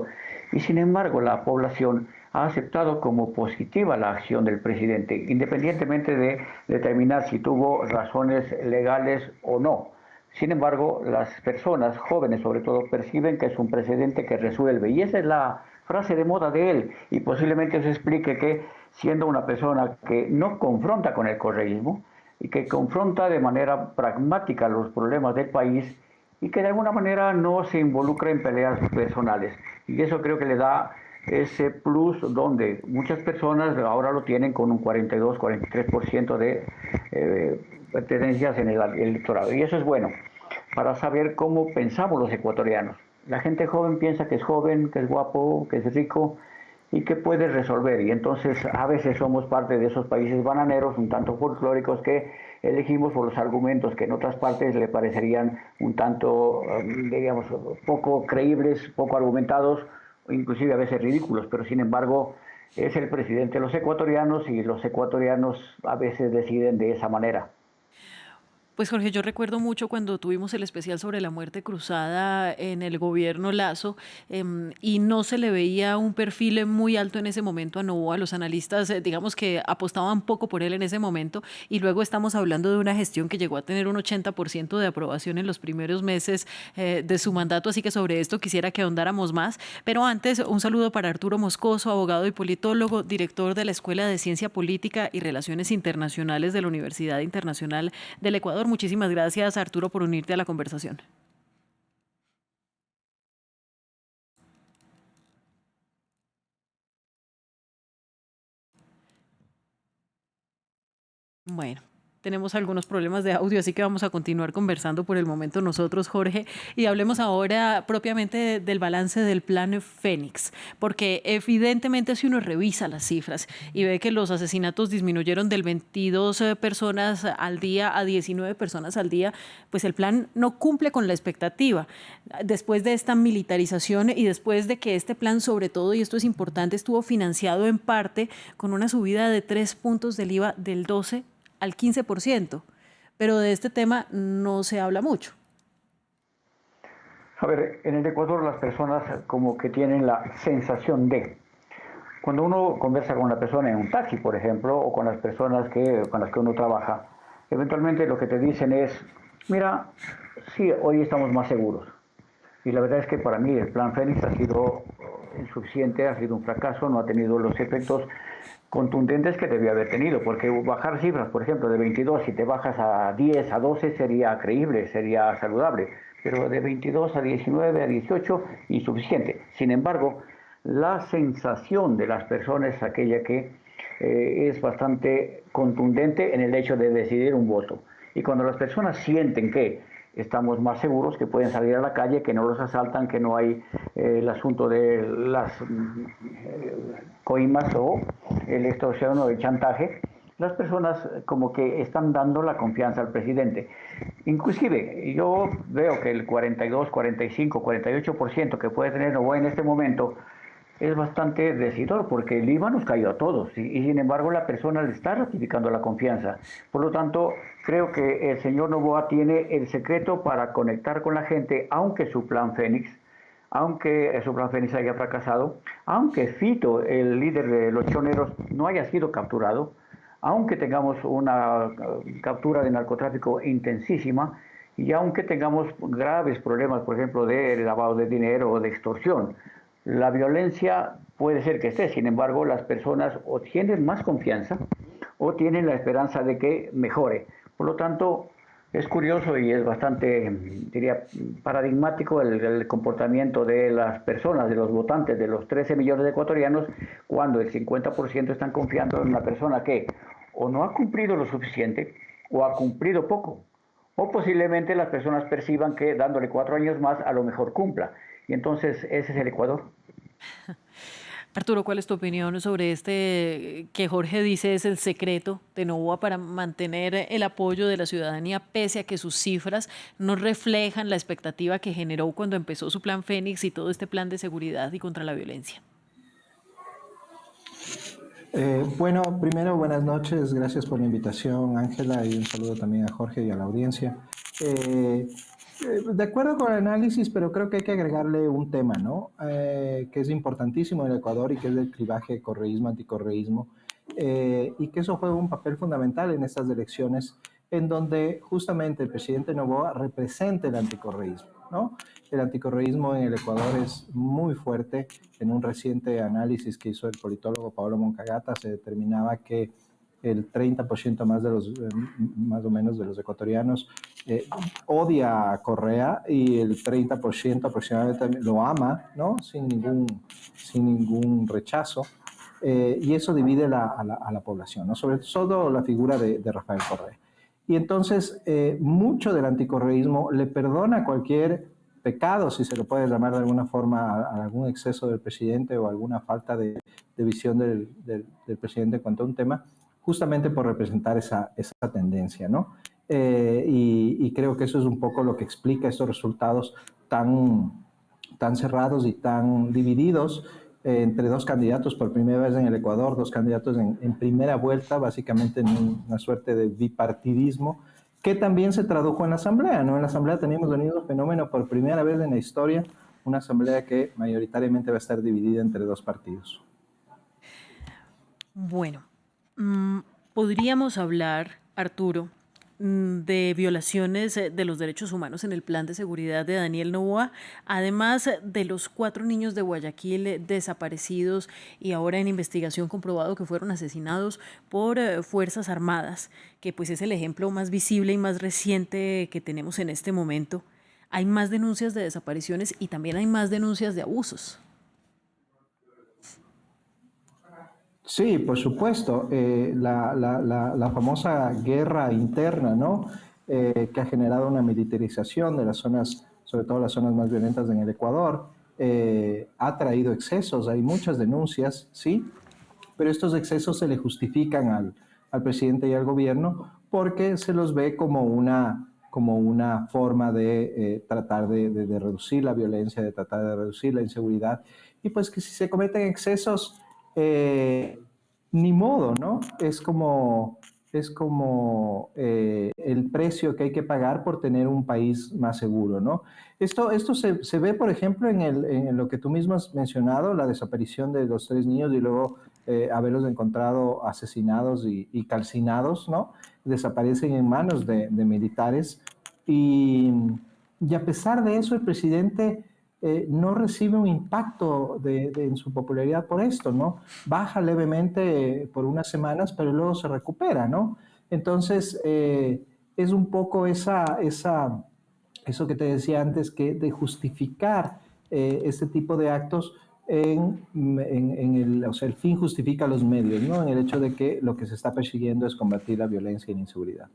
Y sin embargo, la población ha aceptado como positiva la acción del presidente, independientemente de determinar si tuvo razones legales o no. Sin embargo, las personas jóvenes, sobre todo, perciben que es un presidente que resuelve. Y esa es la frase de moda de él. Y posiblemente se explique que, siendo una persona que no confronta con el correísmo y que confronta de manera pragmática los problemas del país y que de alguna manera no se involucra en peleas personales. Y eso creo que le da ese plus donde muchas personas ahora lo tienen con un 42-43% de pertenencias en el electorado. Y eso es bueno para saber cómo pensamos los ecuatorianos. La gente joven piensa que es joven, que es guapo, que es rico y que puede resolver. Y entonces a veces somos parte de esos países bananeros, un tanto folclóricos, que elegimos por los argumentos que en otras partes le parecerían un tanto, digamos, poco creíbles, poco argumentados, inclusive a veces ridículos, pero sin embargo es el presidente de los ecuatorianos y los ecuatorianos a veces deciden de esa manera. Pues Jorge, yo recuerdo mucho cuando tuvimos el especial sobre la muerte cruzada en el gobierno Lazo, y no se le veía un perfil muy alto en ese momento a Noboa. Los analistas, digamos que apostaban poco por él en ese momento, y luego estamos hablando de una gestión que llegó a tener un 80% de aprobación en los primeros meses de su mandato, así que sobre esto quisiera que ahondáramos más. Pero antes, un saludo para Arturo Moscoso, abogado y politólogo, director de la Escuela de Ciencia Política y Relaciones Internacionales de la Universidad Internacional del Ecuador. Muchísimas gracias, Arturo, por unirte a la conversación. Bueno, tenemos algunos problemas de audio, así que vamos a continuar conversando por el momento nosotros, Jorge, y hablemos ahora propiamente del balance del plan Fénix, porque evidentemente si uno revisa las cifras y ve que los asesinatos disminuyeron del 22 personas al día a 19 personas al día, pues el plan no cumple con la expectativa. Después de esta militarización y después de que este plan, sobre todo, y esto es importante, estuvo financiado en parte con una subida de 3 puntos del IVA del 12 al 15%, pero de este tema no se habla mucho. A ver, en el Ecuador las personas como que tienen la sensación de, cuando uno conversa con una persona en un taxi, por ejemplo, o con las personas con las que uno trabaja, eventualmente lo que te dicen es, mira, sí, hoy estamos más seguros. Y la verdad es que para mí el plan Fénix ha sido insuficiente, ha sido un fracaso, no ha tenido los efectos contundentes que debía haber tenido, porque bajar cifras, por ejemplo, de 22, si te bajas a 10, a 12, sería creíble, sería saludable, pero de 22 a 19, a 18, insuficiente. Sin embargo, la sensación de las personas es aquella que es bastante contundente en el hecho de decidir un voto. Y cuando las personas sienten que estamos más seguros, que pueden salir a la calle, que no los asaltan, que no hay el asunto de las coimas o el extorsión o el chantaje, las personas como que están dando la confianza al presidente. Inclusive, yo veo que el 42, 45, 48% que puede tener Noboa en este momento es bastante decidor, porque el IVA nos cayó a todos y sin embargo la persona le está ratificando la confianza. Por lo tanto, creo que el señor Noboa tiene el secreto para conectar con la gente, aunque su plan Fénix haya fracasado, aunque Fito, el líder de los choneros, no haya sido capturado, aunque tengamos una captura de narcotráfico intensísima y aunque tengamos graves problemas, por ejemplo, de lavado de dinero o de extorsión. La violencia puede ser que esté, sin embargo, las personas o tienen más confianza o tienen la esperanza de que mejore. Por lo tanto, es curioso y es bastante, diría, paradigmático el comportamiento de las personas, de los votantes, de los 13 millones de ecuatorianos, cuando el 50% están confiando en una persona que o no ha cumplido lo suficiente o ha cumplido poco. O posiblemente las personas perciban que dándole 4 años más a lo mejor cumpla. Y entonces ese es el Ecuador. Arturo, ¿cuál es tu opinión sobre este que Jorge dice es el secreto de Noboa para mantener el apoyo de la ciudadanía, pese a que sus cifras no reflejan la expectativa que generó cuando empezó su plan Fénix y todo este plan de seguridad y contra la violencia? Bueno, primero, buenas noches. Gracias por la invitación, Ángela, y un saludo también a Jorge y a la audiencia. De acuerdo con el análisis, pero creo que hay que agregarle un tema, ¿no? Que es importantísimo en el Ecuador y que es el clivaje correísmo-anticorreísmo, y que eso juega un papel fundamental en estas elecciones, en donde justamente el presidente Noboa representa el anticorreísmo, ¿no? El anticorreísmo en el Ecuador es muy fuerte. En un reciente análisis que hizo el politólogo Paolo Moncagata se determinaba que el 30% más o menos de los ecuatorianos odia a Correa y el 30% aproximadamente lo ama, ¿no? Sin ningún rechazo. Y eso divide a la población, ¿no? Sobre todo la figura de Rafael Correa. Y entonces mucho del anticorreísmo le perdona cualquier pecado, si se lo puede llamar de alguna forma, a algún exceso del presidente o alguna falta de visión del presidente en cuanto a un tema, justamente por representar esa tendencia, ¿no? Y creo que eso es un poco lo que explica estos resultados tan cerrados y tan divididos entre dos candidatos por primera vez en el Ecuador, dos candidatos en primera vuelta, básicamente en una suerte de bipartidismo que también se tradujo en la Asamblea, ¿no? En la Asamblea tenemos un fenómeno por primera vez en la historia, una Asamblea que mayoritariamente va a estar dividida entre dos partidos. Bueno, podríamos hablar, Arturo, de violaciones de los derechos humanos en el plan de seguridad de Daniel Noboa, además de los 4 niños de Guayaquil desaparecidos y ahora en investigación comprobado que fueron asesinados por Fuerzas Armadas, que pues es el ejemplo más visible y más reciente que tenemos en este momento. Hay más denuncias de desapariciones y también hay más denuncias de abusos. Sí, por supuesto. La famosa guerra interna, ¿no? Que ha generado una militarización de las zonas, sobre todo las zonas más violentas en el Ecuador, ha traído excesos. Hay muchas denuncias, ¿sí? Pero estos excesos se le justifican al presidente y al gobierno porque se los ve como una forma de tratar de reducir la violencia, de tratar de reducir la inseguridad. Y pues que si se cometen excesos, ni modo, ¿no? Es como el precio que hay que pagar por tener un país más seguro, ¿no? Esto se ve, por ejemplo, en lo que tú mismo has mencionado, la desaparición de los 3 niños y luego haberlos encontrado asesinados y calcinados, ¿no? Desaparecen en manos de militares y a pesar de eso el presidente no recibe un impacto en su popularidad por esto, ¿no? Baja levemente por unas semanas, pero luego se recupera, ¿no? Entonces, es un poco eso que te decía antes, que de justificar este tipo de actos o sea, el fin justifica los medios, ¿no? En el hecho de que lo que se está persiguiendo es combatir la violencia y la inseguridad.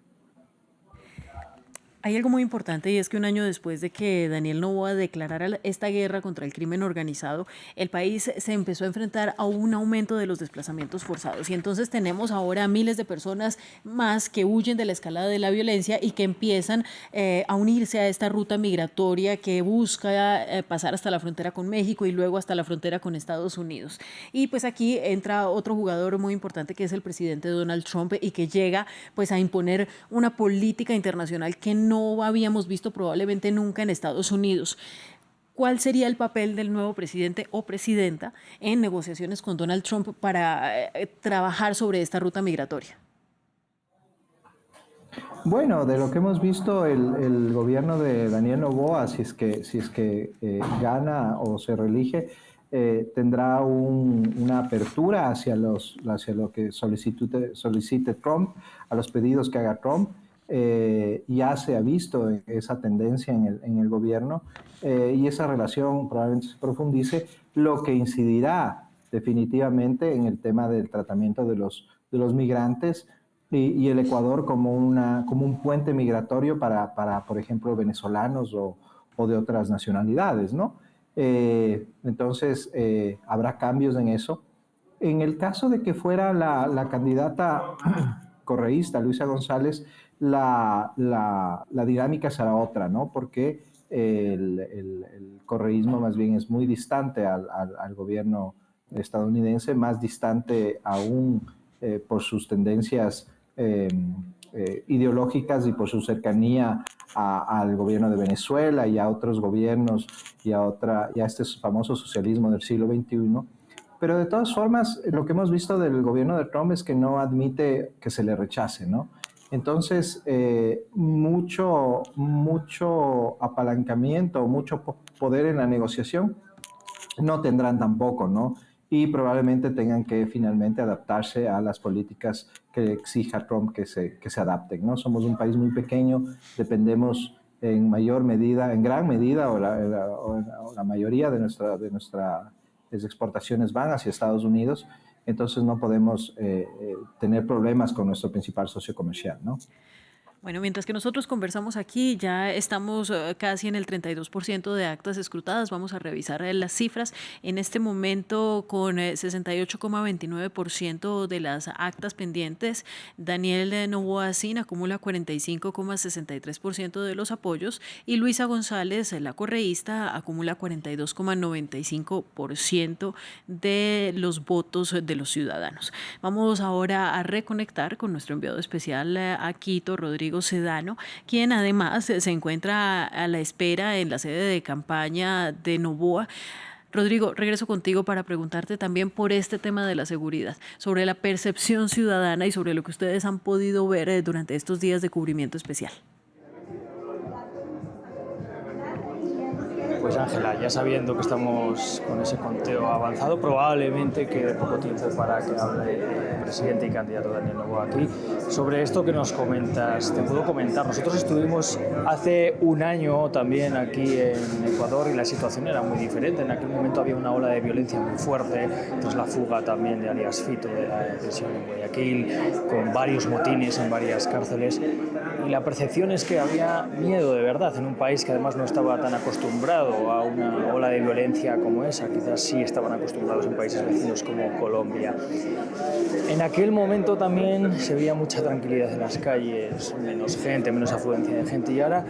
Hay algo muy importante y es que un año después de que Daniel Noboa declarara esta guerra contra el crimen organizado, el país se empezó a enfrentar a un aumento de los desplazamientos forzados y entonces tenemos ahora miles de personas más que huyen de la escalada de la violencia y que empiezan a unirse a esta ruta migratoria que busca pasar hasta la frontera con México y luego hasta la frontera con Estados Unidos. Y pues aquí entra otro jugador muy importante que es el presidente Donald Trump y que llega pues a imponer una política internacional que no habíamos visto probablemente nunca en Estados Unidos. ¿Cuál sería el papel del nuevo presidente o presidenta en negociaciones con Donald Trump para trabajar sobre esta ruta migratoria? Bueno, de lo que hemos visto, el gobierno de Daniel Noboa, si es que gana o se reelige, tendrá una apertura hacia lo que solicite Trump, a los pedidos que haga Trump. Ya se ha visto esa tendencia en el gobierno y esa relación probablemente se profundice, lo que incidirá definitivamente en el tema del tratamiento de los migrantes y el Ecuador como un puente migratorio para, por ejemplo, venezolanos o de otras nacionalidades, ¿no? Entonces, habrá cambios en eso. En el caso de que fuera la candidata correísta, Luisa González, la dinámica será otra, ¿no? Porque el correísmo más bien es muy distante al gobierno estadounidense, más distante aún por sus tendencias ideológicas y por su cercanía al gobierno de Venezuela y a otros gobiernos y a este famoso socialismo del siglo XXI. Pero de todas formas, lo que hemos visto del gobierno de Trump es que no admite que se le rechace, ¿no? Entonces, mucho apalancamiento, mucho poder en la negociación no tendrán tampoco, ¿no? Y probablemente tengan que finalmente adaptarse a las políticas que exija Trump que se adapten, ¿no? Somos un país muy pequeño, dependemos en gran medida, o la mayoría de nuestras exportaciones van hacia Estados Unidos. Entonces no podemos tener problemas con nuestro principal socio comercial, ¿no? Bueno, mientras que nosotros conversamos aquí, ya estamos casi en el 32% de actas escrutadas. Vamos a revisar las cifras. En este momento, con 68,29% de las actas pendientes, Daniel Noboa Sin acumula 45,63% de los apoyos y Luisa González, la correísta, acumula 42,95% de los votos de los ciudadanos. Vamos ahora a reconectar con nuestro enviado especial a Quito, Rodrigo Rodrigo Sedano, quien además se encuentra a la espera en la sede de campaña de Noboa. Rodrigo, regreso contigo para preguntarte también por este tema de la seguridad, sobre la percepción ciudadana y sobre lo que ustedes han podido ver durante estos días de cubrimiento especial. Pues Ángela, ya sabiendo que estamos con ese conteo avanzado, probablemente quede poco tiempo para que hable el presidente y candidato Daniel Noboa aquí. Sobre esto que nos comentas, te puedo comentar, nosotros estuvimos hace un año también aquí en Ecuador y la situación era muy diferente. En aquel momento había una ola de violencia muy fuerte, tras la fuga también de alias Fito de la detención en Guayaquil, con varios motines en varias cárceles. Y la percepción es que había miedo de verdad en un país que además no estaba tan acostumbrado a una ola de violencia como esa. Quizás sí estaban acostumbrados en países vecinos como Colombia. En aquel momento también se veía mucha tranquilidad en las calles, menos gente, menos afluencia de gente, y ahora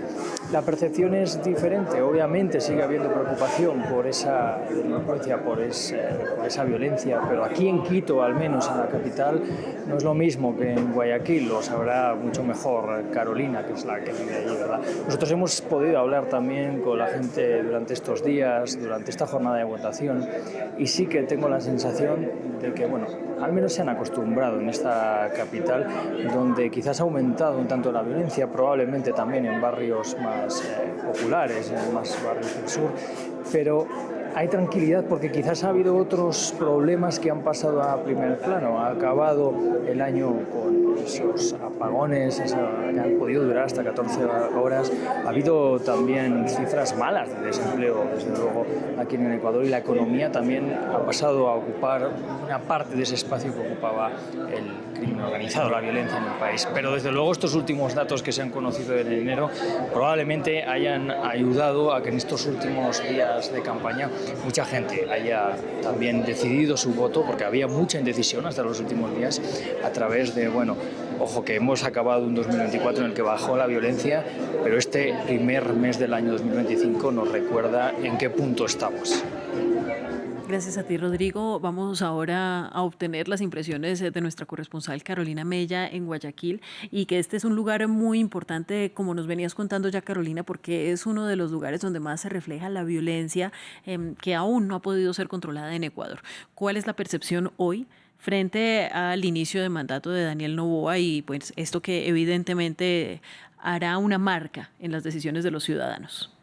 la percepción es diferente. Obviamente sigue habiendo preocupación por esa delincuencia, por esa violencia, pero aquí en Quito, al menos en la capital, no es lo mismo que en Guayaquil, lo sabrá mucho mejor Carolina, que es la que vive allí, ¿verdad? Nosotros hemos podido hablar también con la gente durante estos días, durante esta jornada de votación, y sí que tengo la sensación de que, bueno, al menos se han acostumbrado en esta capital, donde quizás ha aumentado un tanto la violencia, probablemente también en barrios más populares, en más barrios del sur, pero hay tranquilidad porque quizás ha habido otros problemas que han pasado a primer plano. Ha acabado el año con esos apagones que han podido durar hasta 14 horas. Ha habido también cifras malas de desempleo, desde luego, aquí en el Ecuador, y la economía también ha pasado a ocupar una parte de ese espacio que ocupaba el crimen organizado, la violencia en el país. Pero desde luego estos últimos datos que se han conocido en enero probablemente hayan ayudado a que en estos últimos días de campaña mucha gente haya también decidido su voto, porque había mucha indecisión hasta los últimos días, a través de, bueno, ojo, que hemos acabado un 2024 en el que bajó la violencia, pero este primer mes del año 2025 nos recuerda en qué punto estamos. Gracias a ti, Rodrigo. Vamos ahora a obtener las impresiones de nuestra corresponsal Carolina Mella en Guayaquil, y que este es un lugar muy importante, como nos venías contando ya, Carolina, porque es uno de los lugares donde más se refleja la violencia que aún no ha podido ser controlada en Ecuador. ¿Cuál es la percepción hoy frente al inicio de mandato de Daniel Noboa y pues esto que evidentemente hará una marca en las decisiones de los ciudadanos?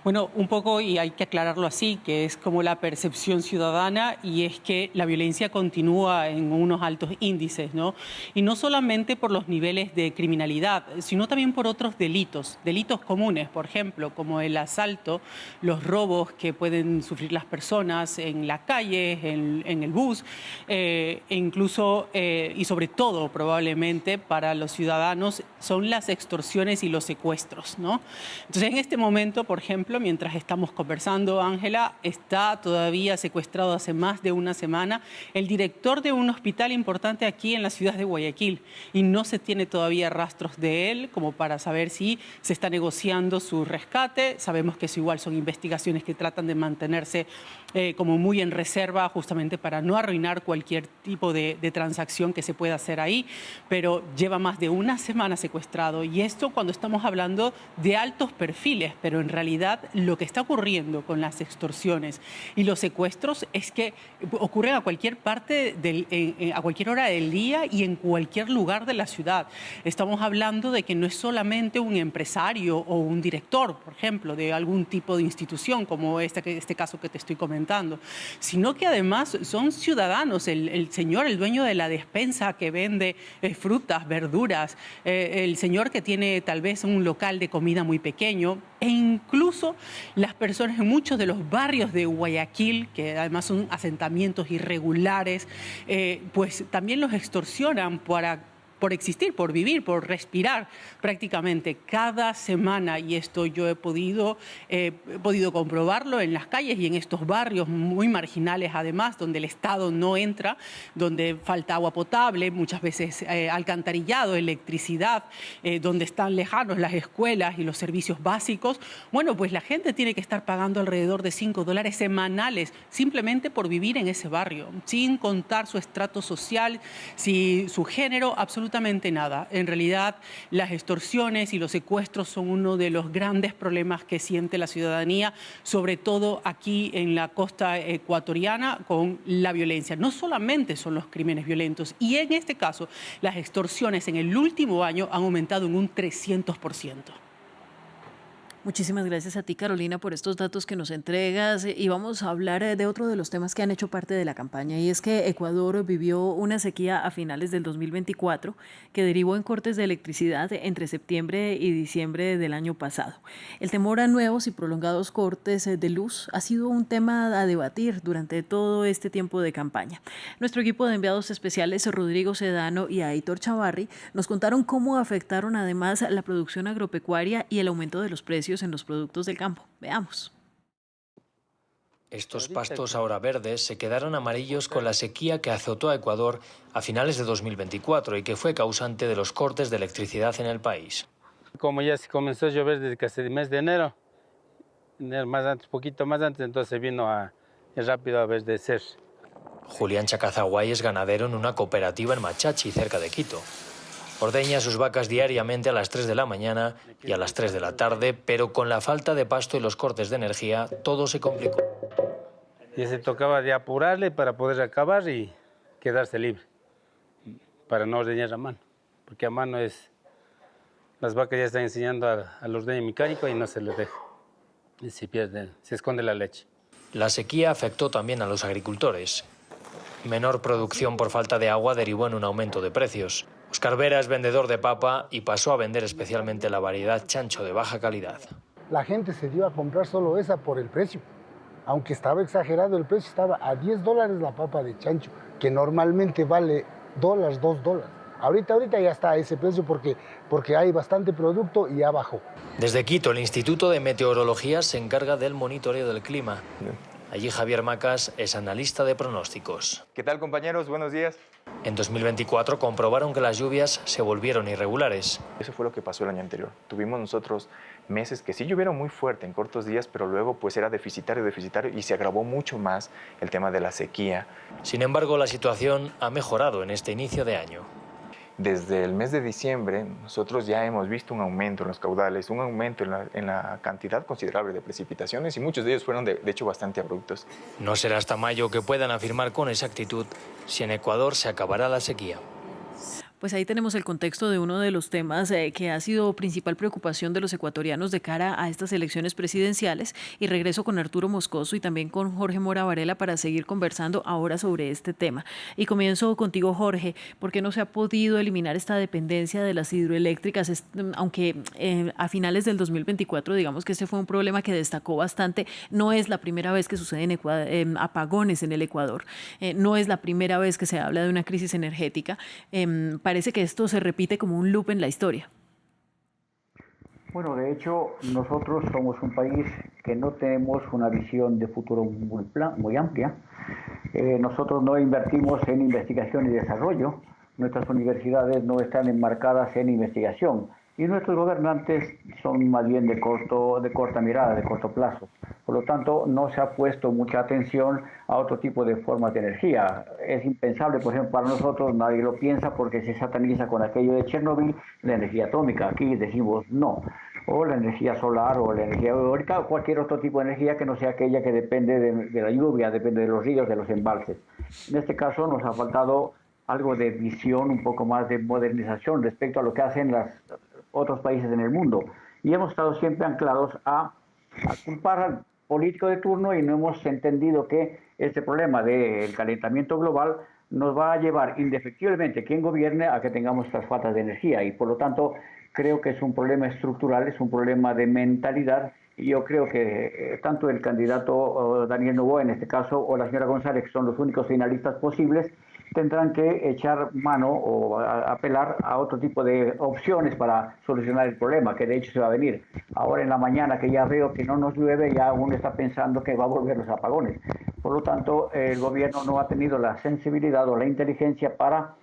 Bueno, un poco, y hay que aclararlo así, que es como la percepción ciudadana, y es que la violencia continúa en unos altos índices, ¿no? Y no solamente por los niveles de criminalidad, sino también por otros delitos comunes, por ejemplo, como el asalto, los robos que pueden sufrir las personas en la calle, en el bus, e incluso, y sobre todo probablemente para los ciudadanos, son las extorsiones y los secuestros, ¿no? Entonces, en este momento, por ejemplo, mientras estamos conversando, Ángela, está todavía secuestrado hace más de una semana el director de un hospital importante aquí en la ciudad de Guayaquil, y no se tiene todavía rastros de él como para saber si se está negociando su rescate. Sabemos que eso igual son investigaciones que tratan de mantenerse como muy en reserva, justamente para no arruinar cualquier tipo de transacción que se pueda hacer ahí, pero lleva más de una semana secuestrado, y esto cuando estamos hablando de altos perfiles, pero en realidad lo que está ocurriendo con las extorsiones y los secuestros es que ocurren a cualquier parte, a cualquier hora del día y en cualquier lugar de la ciudad. Estamos hablando de que no es solamente un empresario o un director, por ejemplo, de algún tipo de institución como este caso que te estoy comentando, sino que además son ciudadanos, el señor, el dueño de la despensa que vende frutas, verduras, el señor que tiene tal vez un local de comida muy pequeño, e incluso las personas en muchos de los barrios de Guayaquil, que además son asentamientos irregulares, pues también los extorsionan para existir, por vivir, por respirar prácticamente cada semana, y esto yo he podido comprobarlo en las calles y en estos barrios muy marginales además, donde el Estado no entra, donde falta agua potable, muchas veces alcantarillado, electricidad, donde están lejanos las escuelas y los servicios básicos. Bueno, pues la gente tiene que estar pagando alrededor de $5 semanales simplemente por vivir en ese barrio, sin contar su estrato social, su género, absolutamente nada. En realidad, las extorsiones y los secuestros son uno de los grandes problemas que siente la ciudadanía, sobre todo aquí en la costa ecuatoriana, con la violencia. No solamente son los crímenes violentos, y en este caso, las extorsiones en el último año han aumentado en un 300%. Muchísimas gracias a ti, Carolina, por estos datos que nos entregas, y vamos a hablar de otro de los temas que han hecho parte de la campaña, y es que Ecuador vivió una sequía a finales del 2024 que derivó en cortes de electricidad entre septiembre y diciembre del año pasado. El temor a nuevos y prolongados cortes de luz ha sido un tema a debatir durante todo este tiempo de campaña. Nuestro equipo de enviados especiales, Rodrigo Sedano y Aitor Chavarri, nos contaron cómo afectaron además la producción agropecuaria y el aumento de los precios en los productos del campo. Veamos. Estos pastos ahora verdes se quedaron amarillos con la sequía que azotó a Ecuador a finales de 2024 y que fue causante de los cortes de electricidad en el país. Como ya se comenzó a llover desde casi el mes de enero más antes, poquito más antes, entonces vino rápido a verdecer. Julián Chacazaguay es ganadero en una cooperativa en Machachi, cerca de Quito. Ordeña sus vacas diariamente a las 3 de la mañana y a las 3 de la tarde, pero con la falta de pasto y los cortes de energía, todo se complicó. Y se tocaba de apurarle para poder acabar y quedarse libre, para no ordeñar a mano, porque a mano las vacas ya están enseñando al ordeño mecánico y no se les deja, y se pierde, se esconde la leche. La sequía afectó también a los agricultores. Menor producción por falta de agua derivó en un aumento de precios. Oscar Vera es vendedor de papa y pasó a vender especialmente la variedad chancho de baja calidad. La gente se dio a comprar solo esa por el precio. Aunque estaba exagerado el precio, estaba a $10 la papa de chancho, que normalmente vale $2. Ahorita ya está a ese precio porque hay bastante producto y ya bajó. Desde Quito, el Instituto de Meteorología se encarga del monitoreo del clima. Allí Javier Macas es analista de pronósticos. ¿Qué tal, compañeros? Buenos días. En 2024 comprobaron que las lluvias se volvieron irregulares. Eso fue lo que pasó el año anterior. Tuvimos nosotros meses que sí llovieron muy fuerte en cortos días, pero luego pues era deficitario y se agravó mucho más el tema de la sequía. Sin embargo, la situación ha mejorado en este inicio de año. Desde el mes de diciembre nosotros ya hemos visto un aumento en los caudales, un aumento en la cantidad considerable de precipitaciones, y muchos de ellos fueron de hecho bastante abruptos. No será hasta mayo que puedan afirmar con exactitud si en Ecuador se acabará la sequía. Pues ahí tenemos el contexto de uno de los temas que ha sido principal preocupación de los ecuatorianos de cara a estas elecciones presidenciales. Y regreso con Arturo Moscoso y también con Jorge Mora Varela para seguir conversando ahora sobre este tema. Y comienzo contigo, Jorge. ¿Por qué no se ha podido eliminar esta dependencia de las hidroeléctricas? Aunque a finales del 2024, digamos que ese fue un problema que destacó bastante. No es la primera vez que suceden apagones en el Ecuador. No es la primera vez que se habla de una crisis energética. Parece que esto se repite como un loop en la historia. Bueno, de hecho, nosotros somos un país que no tenemos una visión de futuro muy amplia. Nosotros no invertimos en investigación y desarrollo. Nuestras universidades no están enmarcadas en investigación. Y nuestros gobernantes son más bien de corta mirada, de corto plazo. Por lo tanto, no se ha puesto mucha atención a otro tipo de formas de energía. Es impensable, por ejemplo, para nosotros, nadie lo piensa porque se sataniza con aquello de Chernobyl, la energía atómica. Aquí decimos no. O la energía solar, o la energía eólica, o cualquier otro tipo de energía que no sea aquella que depende de la lluvia, depende de los ríos, de los embalses. En este caso nos ha faltado algo de visión, un poco más de modernización respecto a lo que hacen los otros países en el mundo. Y hemos estado siempre anclados a culpar al político de turno y no hemos entendido que este problema del calentamiento global nos va a llevar indefectiblemente, quien gobierne, a que tengamos estas faltas de energía. Y por lo tanto, creo que es un problema estructural, es un problema de mentalidad. Y yo creo que tanto el candidato Daniel Noboa, en este caso, o la señora González, que son los únicos finalistas posibles, tendrán que echar mano o apelar a otro tipo de opciones para solucionar el problema, que de hecho se va a venir. Ahora en la mañana que ya veo que no nos llueve, ya uno está pensando que va a volver los apagones. Por lo tanto, el gobierno no ha tenido la sensibilidad o la inteligencia para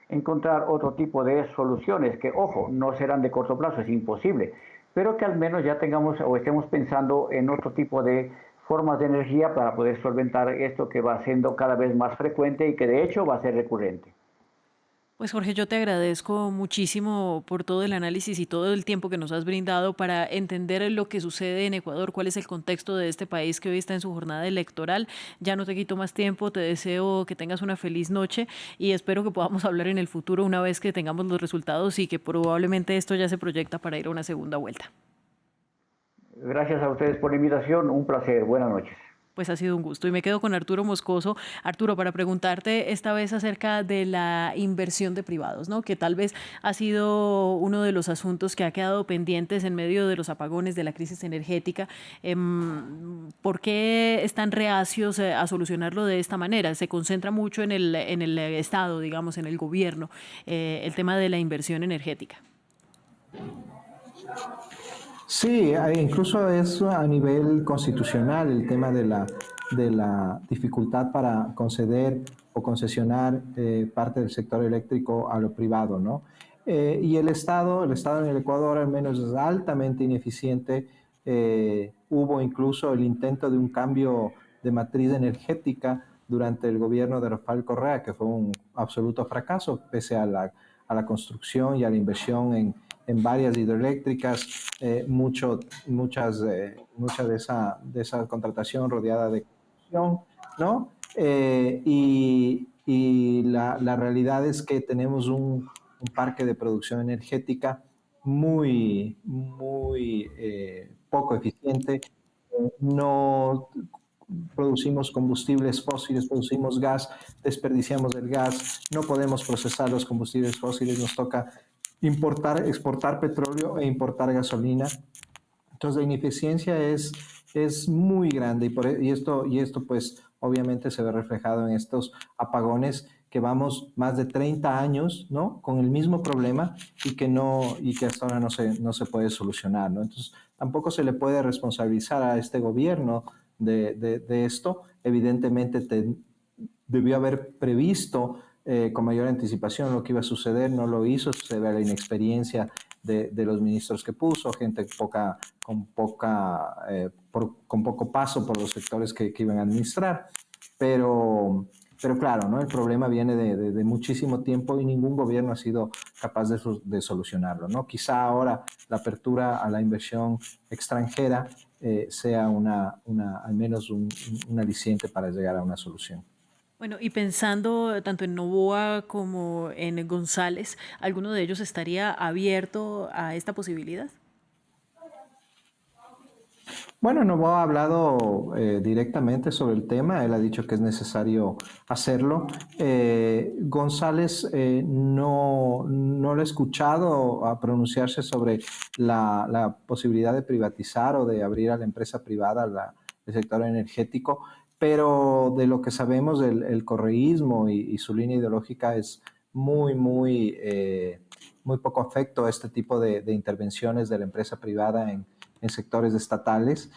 encontrar otro tipo de soluciones que, ojo, no serán de corto plazo, es imposible, pero que al menos ya tengamos o estemos pensando en otro tipo de formas de energía para poder solventar esto que va siendo cada vez más frecuente y que de hecho va a ser recurrente. Pues Jorge, yo te agradezco muchísimo por todo el análisis y todo el tiempo que nos has brindado para entender lo que sucede en Ecuador, cuál es el contexto de este país que hoy está en su jornada electoral. Ya no te quito más tiempo, te deseo que tengas una feliz noche y espero que podamos hablar en el futuro una vez que tengamos los resultados y que probablemente esto ya se proyecta para ir a una segunda vuelta. Gracias a ustedes por la invitación, un placer, buenas noches. Pues ha sido un gusto y me quedo con Arturo Moscoso. Arturo, para preguntarte esta vez acerca de la inversión de privados, ¿no? Que tal vez ha sido uno de los asuntos que ha quedado pendientes en medio de los apagones, de la crisis energética. ¿Por qué están reacios a solucionarlo de esta manera? Se concentra mucho en el Estado, digamos, en el gobierno, el tema de la inversión energética. Sí, incluso es a nivel constitucional el tema de la dificultad para conceder o concesionar parte del sector eléctrico a lo privado, ¿no? Y el Estado en el Ecuador al menos es altamente ineficiente. Hubo incluso el intento de un cambio de matriz energética durante el gobierno de Rafael Correa, que fue un absoluto fracaso, pese a la construcción y a la inversión en varias hidroeléctricas, mucha de esa contratación rodeada de corrupción, ¿no? Y la realidad es que tenemos un parque de producción energética muy poco eficiente. No producimos combustibles fósiles, producimos gas, desperdiciamos el gas, no podemos procesar los combustibles fósiles, nos toca exportar petróleo e importar gasolina. Entonces la ineficiencia es muy grande y esto pues obviamente se ve reflejado en estos apagones que vamos más de 30 años, ¿no? Con el mismo problema y que hasta ahora no se puede solucionar, ¿no? Entonces tampoco se le puede responsabilizar a este gobierno de esto. Evidentemente debió haber previsto con mayor anticipación lo que iba a suceder, no lo hizo, se ve la inexperiencia de los ministros que puso, gente con poco paso por los sectores que iban a administrar, pero claro, ¿no? El problema viene de muchísimo tiempo y ningún gobierno ha sido capaz de solucionarlo, ¿no? Quizá ahora la apertura a la inversión extranjera sea al menos un aliciente para llegar a una solución. Bueno, y pensando tanto en Noboa como en González, ¿alguno de ellos estaría abierto a esta posibilidad? Bueno, Noboa ha hablado directamente sobre el tema, él ha dicho que es necesario hacerlo. González no lo he escuchado a pronunciarse sobre la posibilidad de privatizar o de abrir a la empresa privada el sector energético, pero de lo que sabemos el correísmo y su línea ideológica es muy poco afecto a este tipo de intervenciones de la empresa privada en sectores estatales.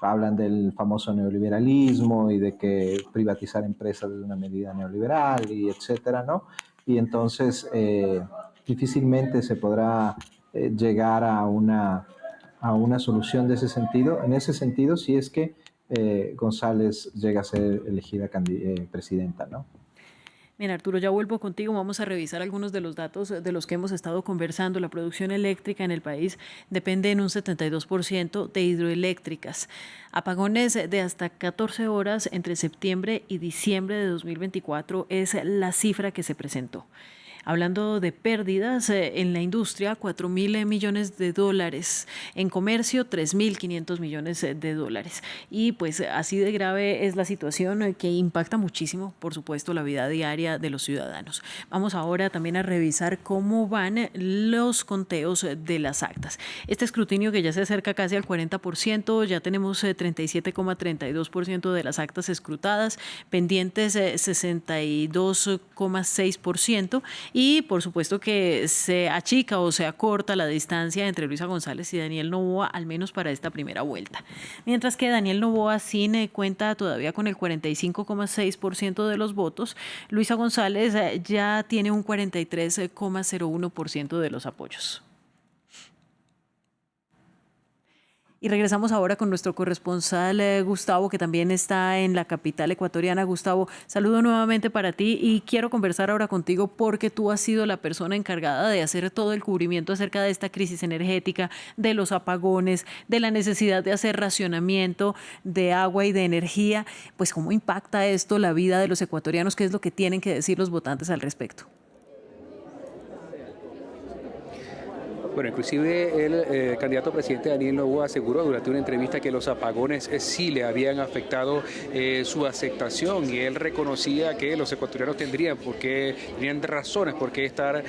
Hablan del famoso neoliberalismo y de que privatizar empresas es una medida neoliberal y etcétera, ¿no? Y entonces difícilmente se podrá llegar a una solución de ese sentido. En ese sentido, si es que González llega a ser elegida presidenta, ¿no? Bien, Arturo, ya vuelvo contigo. Vamos a revisar algunos de los datos de los que hemos estado conversando. La producción eléctrica en el país depende en un 72% de hidroeléctricas. Apagones de hasta 14 horas entre septiembre y diciembre de 2024 es la cifra que se presentó. Hablando de pérdidas en la industria, 4.000 millones de dólares. En comercio, 3.500 millones de dólares. Y pues así de grave es la situación que impacta muchísimo, por supuesto, la vida diaria de los ciudadanos. Vamos ahora también a revisar cómo van los conteos de las actas. Este escrutinio que ya se acerca casi al 40%, ya tenemos 37,32% de las actas escrutadas, pendientes 62,6%, y por supuesto que se achica o se acorta la distancia entre Luisa González y Daniel Noboa, al menos para esta primera vuelta. Mientras que Daniel Noboa sí cuenta todavía con el 45,6% de los votos, Luisa González ya tiene un 43,01% de los apoyos. Y regresamos ahora con nuestro corresponsal Gustavo, que también está en la capital ecuatoriana. Gustavo, saludo nuevamente para ti y quiero conversar ahora contigo porque tú has sido la persona encargada de hacer todo el cubrimiento acerca de esta crisis energética, de los apagones, de la necesidad de hacer racionamiento de agua y de energía. Pues, ¿cómo impacta esto la vida de los ecuatorianos? ¿Qué es lo que tienen que decir los votantes al respecto? Bueno, inclusive el candidato presidente Daniel Noboa aseguró durante una entrevista que los apagones sí le habían afectado su aceptación, y él reconocía que los ecuatorianos tenían razones por qué estar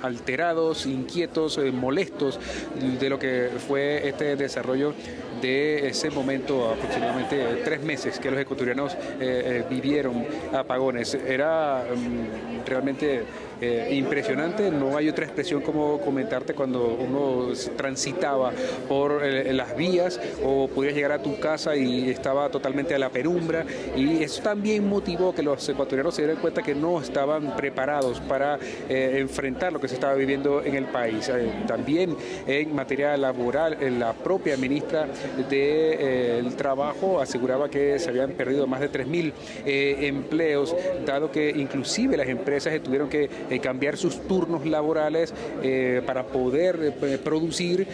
alterados, inquietos, molestos de lo que fue este desarrollo de ese momento, aproximadamente 3 meses que los ecuatorianos vivieron apagones. Era realmente impresionante, no hay otra expresión como comentarte cuando uno transitaba por las vías o podías llegar a tu casa y estaba totalmente a la penumbra, y eso también motivó que los ecuatorianos se dieran cuenta que no estaban preparados para enfrentar lo que se estaba viviendo en el país. También en materia laboral, la propia ministra del Trabajo aseguraba que se habían perdido más de 3.000 empleos, dado que inclusive las empresas tuvieron que cambiar sus turnos laborales para poder producir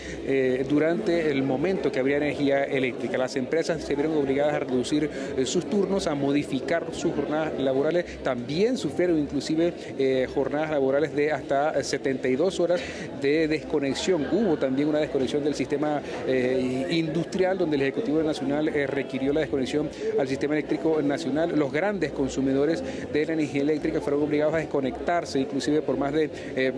durante el momento que habría energía eléctrica. Las empresas se vieron obligadas a reducir sus turnos, a modificar sus jornadas laborales. También sufrieron inclusive jornadas laborales de hasta 72 horas de desconexión. Hubo también una desconexión del sistema industrial, donde el Ejecutivo Nacional requirió la desconexión al sistema eléctrico nacional. Los grandes consumidores de la energía eléctrica fueron obligados a desconectarse, inclusive por más de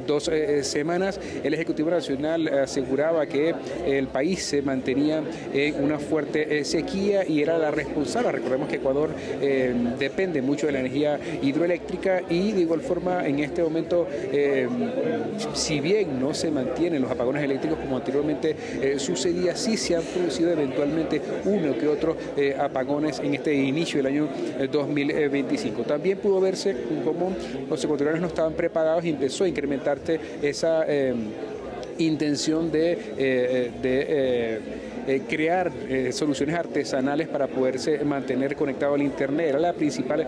2 semanas. El Ejecutivo Nacional aseguraba que el país se mantenía en una fuerte sequía y era la responsable. Recordemos que Ecuador depende mucho de la energía hidroeléctrica, y de igual forma en este momento, si bien no se mantienen los apagones eléctricos como anteriormente sucedía, sí se han producido eventualmente uno que otro apagones en este inicio del año 2025. También pudo verse cómo los ecuatorianos no estaban preparados y empezó a incrementarse esa intención de crear soluciones artesanales para poderse mantener conectado al internet. Era la principal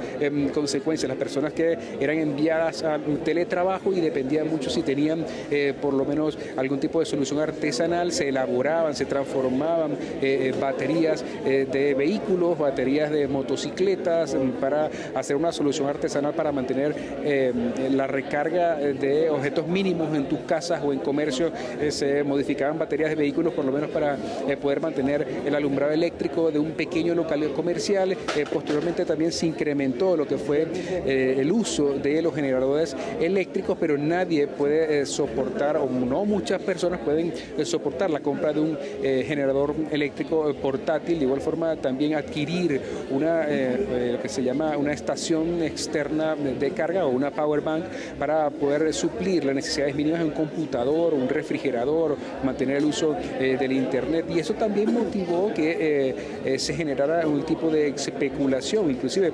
consecuencia. Las personas que eran enviadas al teletrabajo y dependían mucho si tenían por lo menos algún tipo de solución artesanal, se elaboraban, se transformaban baterías de vehículos, baterías de motocicletas, para hacer una solución artesanal para mantener la recarga de objetos mínimos en tus casas o en comercio. Se modificaban baterías de vehículos por lo menos para poder mantener el alumbrado eléctrico de un pequeño local comercial. Posteriormente también se incrementó lo que fue el uso de los generadores eléctricos, pero nadie puede soportar, o no muchas personas pueden soportar la compra de un generador eléctrico portátil. De igual forma también adquirir lo que se llama una estación externa de carga o una power bank para poder suplir las necesidades mínimas de un computador, un refrigerador, mantener el uso del internet. Y eso también motivó que se generara un tipo de especulación. Inclusive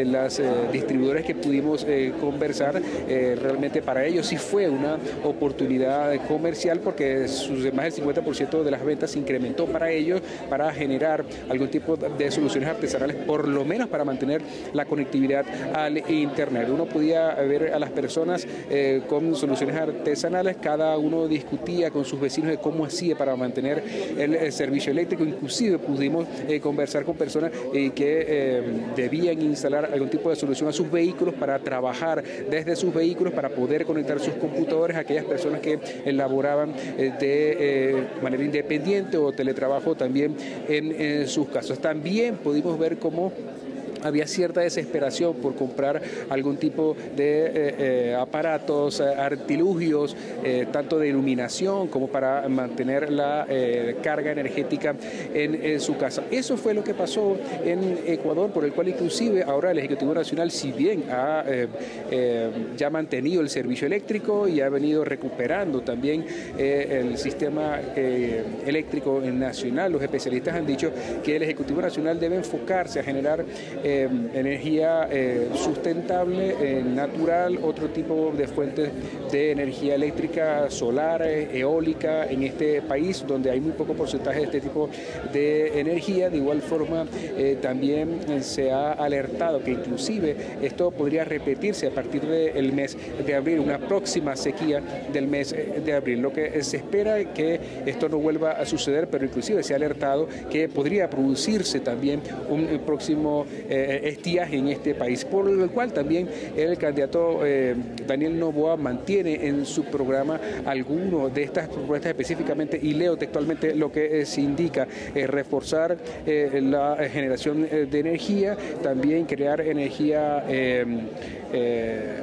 las distribuidores que pudimos conversar, realmente para ellos sí fue una oportunidad comercial, porque más del 50% de las ventas se incrementó para ellos, para generar algún tipo de soluciones artesanales, por lo menos para mantener la conectividad al internet. Uno podía ver a las personas con soluciones artesanales, cada uno discutía con sus vecinos de cómo hacía para mantener el servicio eléctrico. Inclusive pudimos conversar con personas que debían instalar algún tipo de solución a sus vehículos para trabajar desde sus vehículos, para poder conectar sus computadores a aquellas personas que laboraban de manera independiente o teletrabajo también en sus casos. También pudimos ver cómo había cierta desesperación por comprar algún tipo de aparatos, artilugios, tanto de iluminación como para mantener la carga energética en su casa. Eso fue lo que pasó en Ecuador, por el cual inclusive ahora el Ejecutivo Nacional, si bien ha ya mantenido el servicio eléctrico y ha venido recuperando también el sistema eléctrico nacional, los especialistas han dicho que el Ejecutivo Nacional debe enfocarse a generar energía sustentable, natural, otro tipo de fuentes de energía eléctrica, solar, eólica en este país, donde hay muy poco porcentaje de este tipo de energía. De igual forma, también se ha alertado que inclusive esto podría repetirse a partir del mes de abril, una próxima sequía del mes de abril. Lo que se espera es que esto no vuelva a suceder, pero inclusive se ha alertado que podría producirse también un próximo estiaje en este país, por lo cual también el candidato Daniel Noboa mantiene en su programa algunas de estas propuestas específicamente, y leo textualmente lo que se indica: reforzar la generación de energía, también crear energía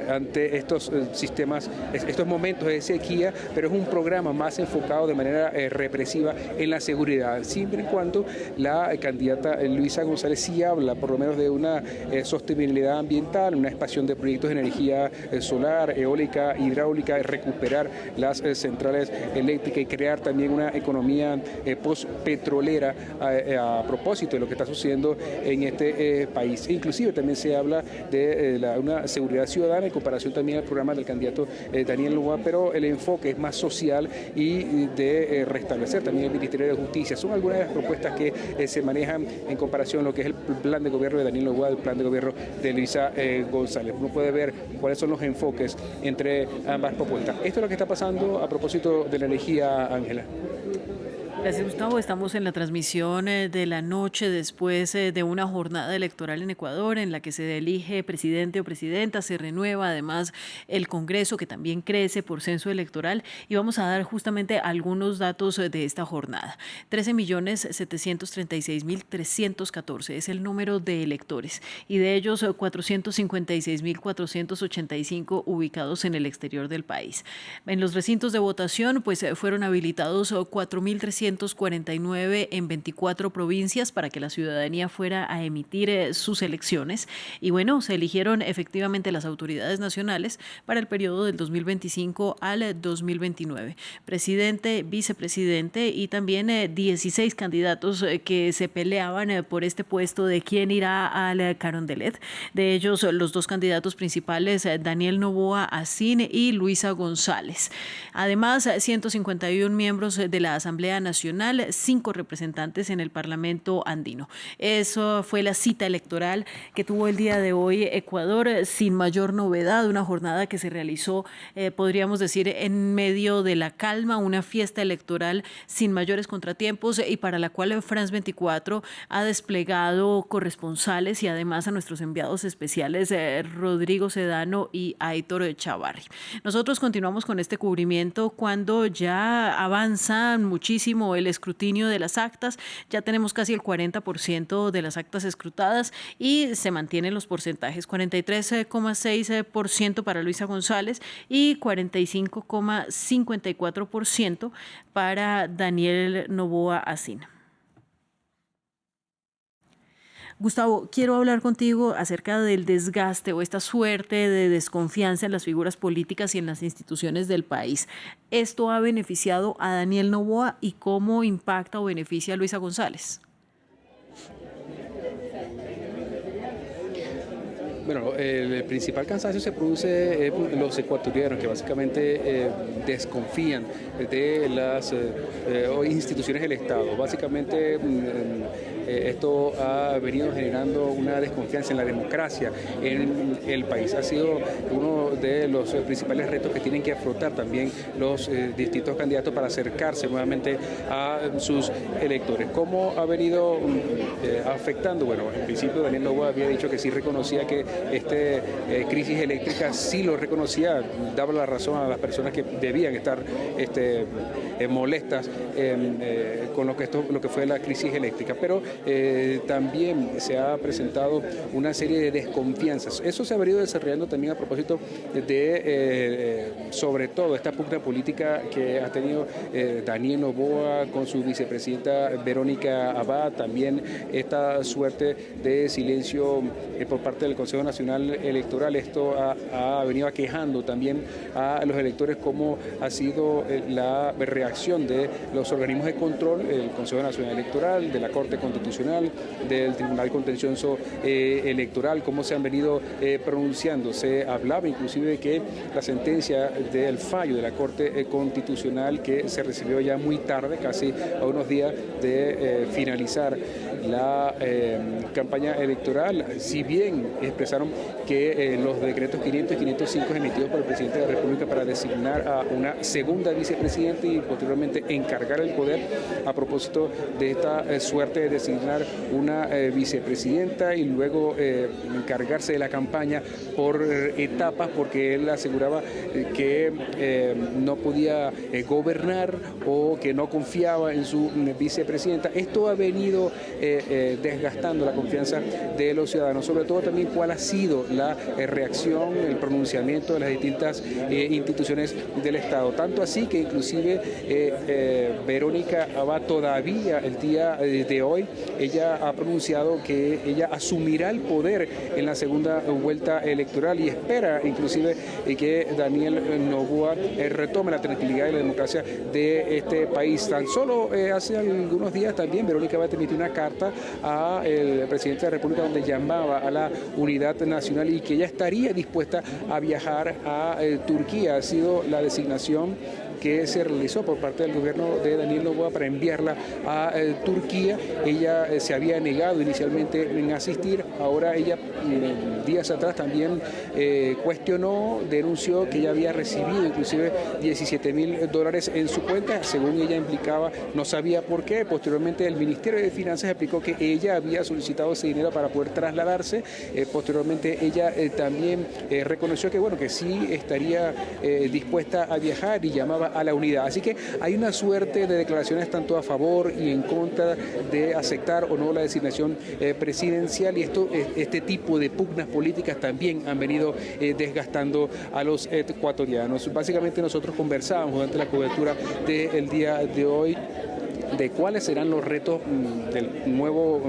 ante estos sistemas, estos momentos de sequía, pero es un programa más enfocado de manera represiva en la seguridad, siempre y cuando la candidata Luisa González sí habla por lo menos de una sostenibilidad ambiental, una expansión de proyectos de energía solar, eólica, hidráulica, recuperar las centrales eléctricas y crear también una economía post-petrolera a propósito de lo que está sucediendo en este país. Inclusive también se habla de una seguridad ciudadana en comparación también al programa del candidato Daniel Noboa, pero el enfoque es más social y de restablecer también el Ministerio de Justicia. Son algunas de las propuestas que se manejan en comparación a lo que es el plan de gobierno de Daniel Noboa, el plan de gobierno de Luisa González. Uno puede ver cuáles son los enfoques entre ambas propuestas. Esto es lo que está pasando a propósito de la energía, Ángela. Gracias, Gustavo. Estamos en la transmisión de la noche después de una jornada electoral en Ecuador en la que se elige presidente o presidenta, se renueva además el Congreso, que también crece por censo electoral, y vamos a dar justamente algunos datos de esta jornada. 13.736.314 es el número de electores, y de ellos 456.485 ubicados en el exterior del país. En los recintos de votación pues fueron habilitados 4.349 en 24 provincias para que la ciudadanía fuera a emitir sus elecciones. Y bueno, se eligieron efectivamente las autoridades nacionales para el periodo del 2025 al 2029. Presidente, vicepresidente y también 16 candidatos que se peleaban por este puesto de quién irá al Carondelet. De ellos, los dos candidatos principales, Daniel Noboa Asín y Luisa González. Además, 151 miembros de la Asamblea Nacional, 5 representantes en el Parlamento andino. Eso fue la cita electoral que tuvo el día de hoy Ecuador, sin mayor novedad, una jornada que se realizó, podríamos decir, en medio de la calma, una fiesta electoral sin mayores contratiempos y para la cual France 24 ha desplegado corresponsales y además a nuestros enviados especiales Rodrigo Sedano y Aitor Chavarri. Nosotros continuamos con este cubrimiento cuando ya avanza muchísimo el escrutinio de las actas. Ya tenemos casi el 40% de las actas escrutadas y se mantienen los porcentajes: 43,6% para Luisa González y 45,54% para Daniel Noboa Asín. Gustavo, quiero hablar contigo acerca del desgaste o esta suerte de desconfianza en las figuras políticas y en las instituciones del país. ¿Esto ha beneficiado a Daniel Noboa y cómo impacta o beneficia a Luisa González? Bueno, el principal cansancio se produce en los ecuatorianos que básicamente desconfían de las instituciones del Estado. Básicamente esto ha venido generando una desconfianza en la democracia en el país. Ha sido uno de los principales retos que tienen que afrontar también los distintos candidatos para acercarse nuevamente a sus electores. ¿Cómo ha venido afectando? Bueno, en principio Daniel Noboa había dicho que sí reconocía que crisis eléctrica sí lo reconocía, daba la razón a las personas que debían estar molestas con lo que fue la crisis eléctrica, pero también se ha presentado una serie de desconfianzas. Eso se ha venido desarrollando también a propósito de, sobre todo, esta pugna política que ha tenido Daniel Noboa con su vicepresidenta Verónica Abad, también esta suerte de silencio por parte del Consejo Nacional Electoral. Esto ha venido aquejando también a los electores, cómo ha sido la reacción de los organismos de control, el Consejo Nacional Electoral, de la Corte Constitucional, del Tribunal Contencioso Electoral, cómo se han venido pronunciando. Se hablaba inclusive de que la sentencia del fallo de la Corte Constitucional, que se recibió ya muy tarde, casi a unos días de finalizar la campaña electoral, si bien expresaron que los decretos 500 y 505 emitidos por el presidente de la República para designar a una segunda vicepresidenta y posteriormente encargar el poder a propósito de esta suerte de designar una vicepresidenta y luego encargarse de la campaña por etapas, porque él aseguraba que no podía gobernar o que no confiaba en su vicepresidenta. Esto ha venido desgastando la confianza de los ciudadanos, sobre todo también cuál ha sido la reacción, el pronunciamiento de las distintas instituciones del Estado. Tanto así que inclusive Verónica Abad todavía el día de hoy, ella ha pronunciado que ella asumirá el poder en la segunda vuelta electoral y espera inclusive que Daniel Noboa retome la tranquilidad y la democracia de este país. Tan solo hace algunos días también Verónica Abad emitió una carta al presidente de la República donde llamaba a la unidad nacional y que ella estaría dispuesta a viajar a Turquía. Ha sido la designación que se realizó por parte del gobierno de Daniel Noboa para enviarla a Turquía. Ella se había negado inicialmente en asistir, ahora ella días atrás también cuestionó, denunció que ella había recibido inclusive $17.000 en su cuenta, según ella implicaba, no sabía por qué. Posteriormente el Ministerio de Finanzas explicó que ella había solicitado ese dinero para poder trasladarse. Posteriormente ella también reconoció que bueno, que sí estaría dispuesta a viajar y llamaba a la unidad. Así que hay una suerte de declaraciones tanto a favor y en contra de aceptar o no la designación presidencial, y este tipo de pugnas políticas también han venido desgastando a los ecuatorianos. Básicamente nosotros conversábamos durante la cobertura del día de hoy de cuáles serán los retos del nuevo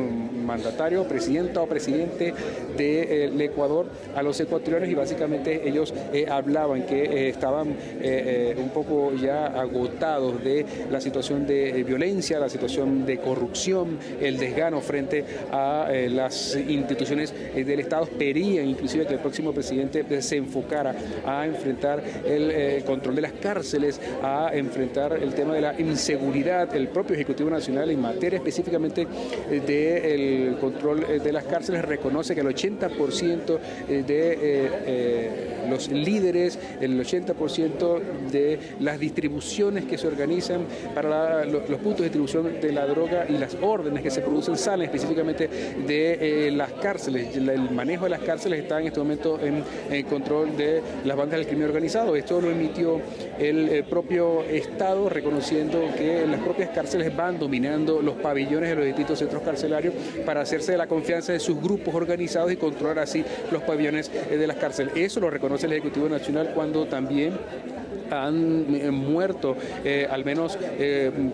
mandatario, presidenta o presidente del Ecuador a los ecuatorianos, y básicamente ellos hablaban que estaban un poco ya agotados de la situación de violencia, la situación de corrupción, el desgano frente a las instituciones del Estado. Pedían inclusive que el próximo presidente se enfocara a enfrentar el control de las cárceles, a enfrentar el tema de la inseguridad. El propio Ejecutivo Nacional, en materia específicamente del control de las cárceles, reconoce que el 80% de los líderes, el 80% de las distribuciones que se organizan para los puntos de distribución de la droga y las órdenes que se producen salen específicamente de las cárceles. El manejo de las cárceles está en este momento en control de las bandas del crimen organizado. Esto lo emitió el propio Estado, reconociendo que las propias cárceles van dominando los pabellones de los distintos centros carcelarios para hacerse de la confianza de sus grupos organizados y controlar así los pabellones de las cárceles. Eso lo reconoce el Ejecutivo Nacional cuando también han muerto al menos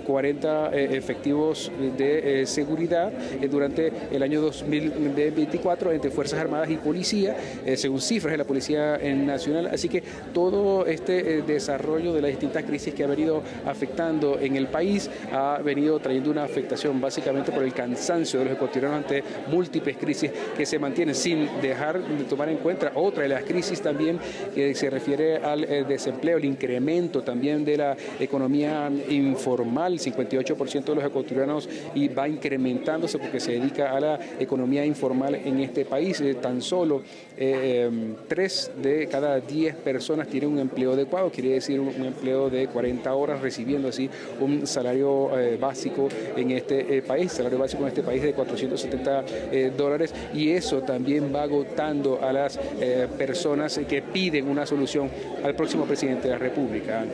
40 efectivos de seguridad durante el año 2024 entre Fuerzas Armadas y Policía, según cifras de la Policía Nacional. Así que todo este desarrollo de las distintas crisis que ha venido afectando en el país ha venido trayendo una afectación básicamente por el cansancio de los ecuatorianos ante múltiples crisis que se mantienen, sin dejar de tomar en cuenta otra de las crisis también que se refiere al desempleo, el incremento también de la economía informal. 58% de los ecuatorianos y va incrementándose porque se dedica a la economía informal en este país. Tan solo 3 de cada 10 personas tienen un empleo adecuado, quiere decir un empleo de 40 horas, recibiendo así un salario básico en este país, salario básico en este país de $470, y eso también va agotando a las personas que piden una solución al próximo presidente de la República.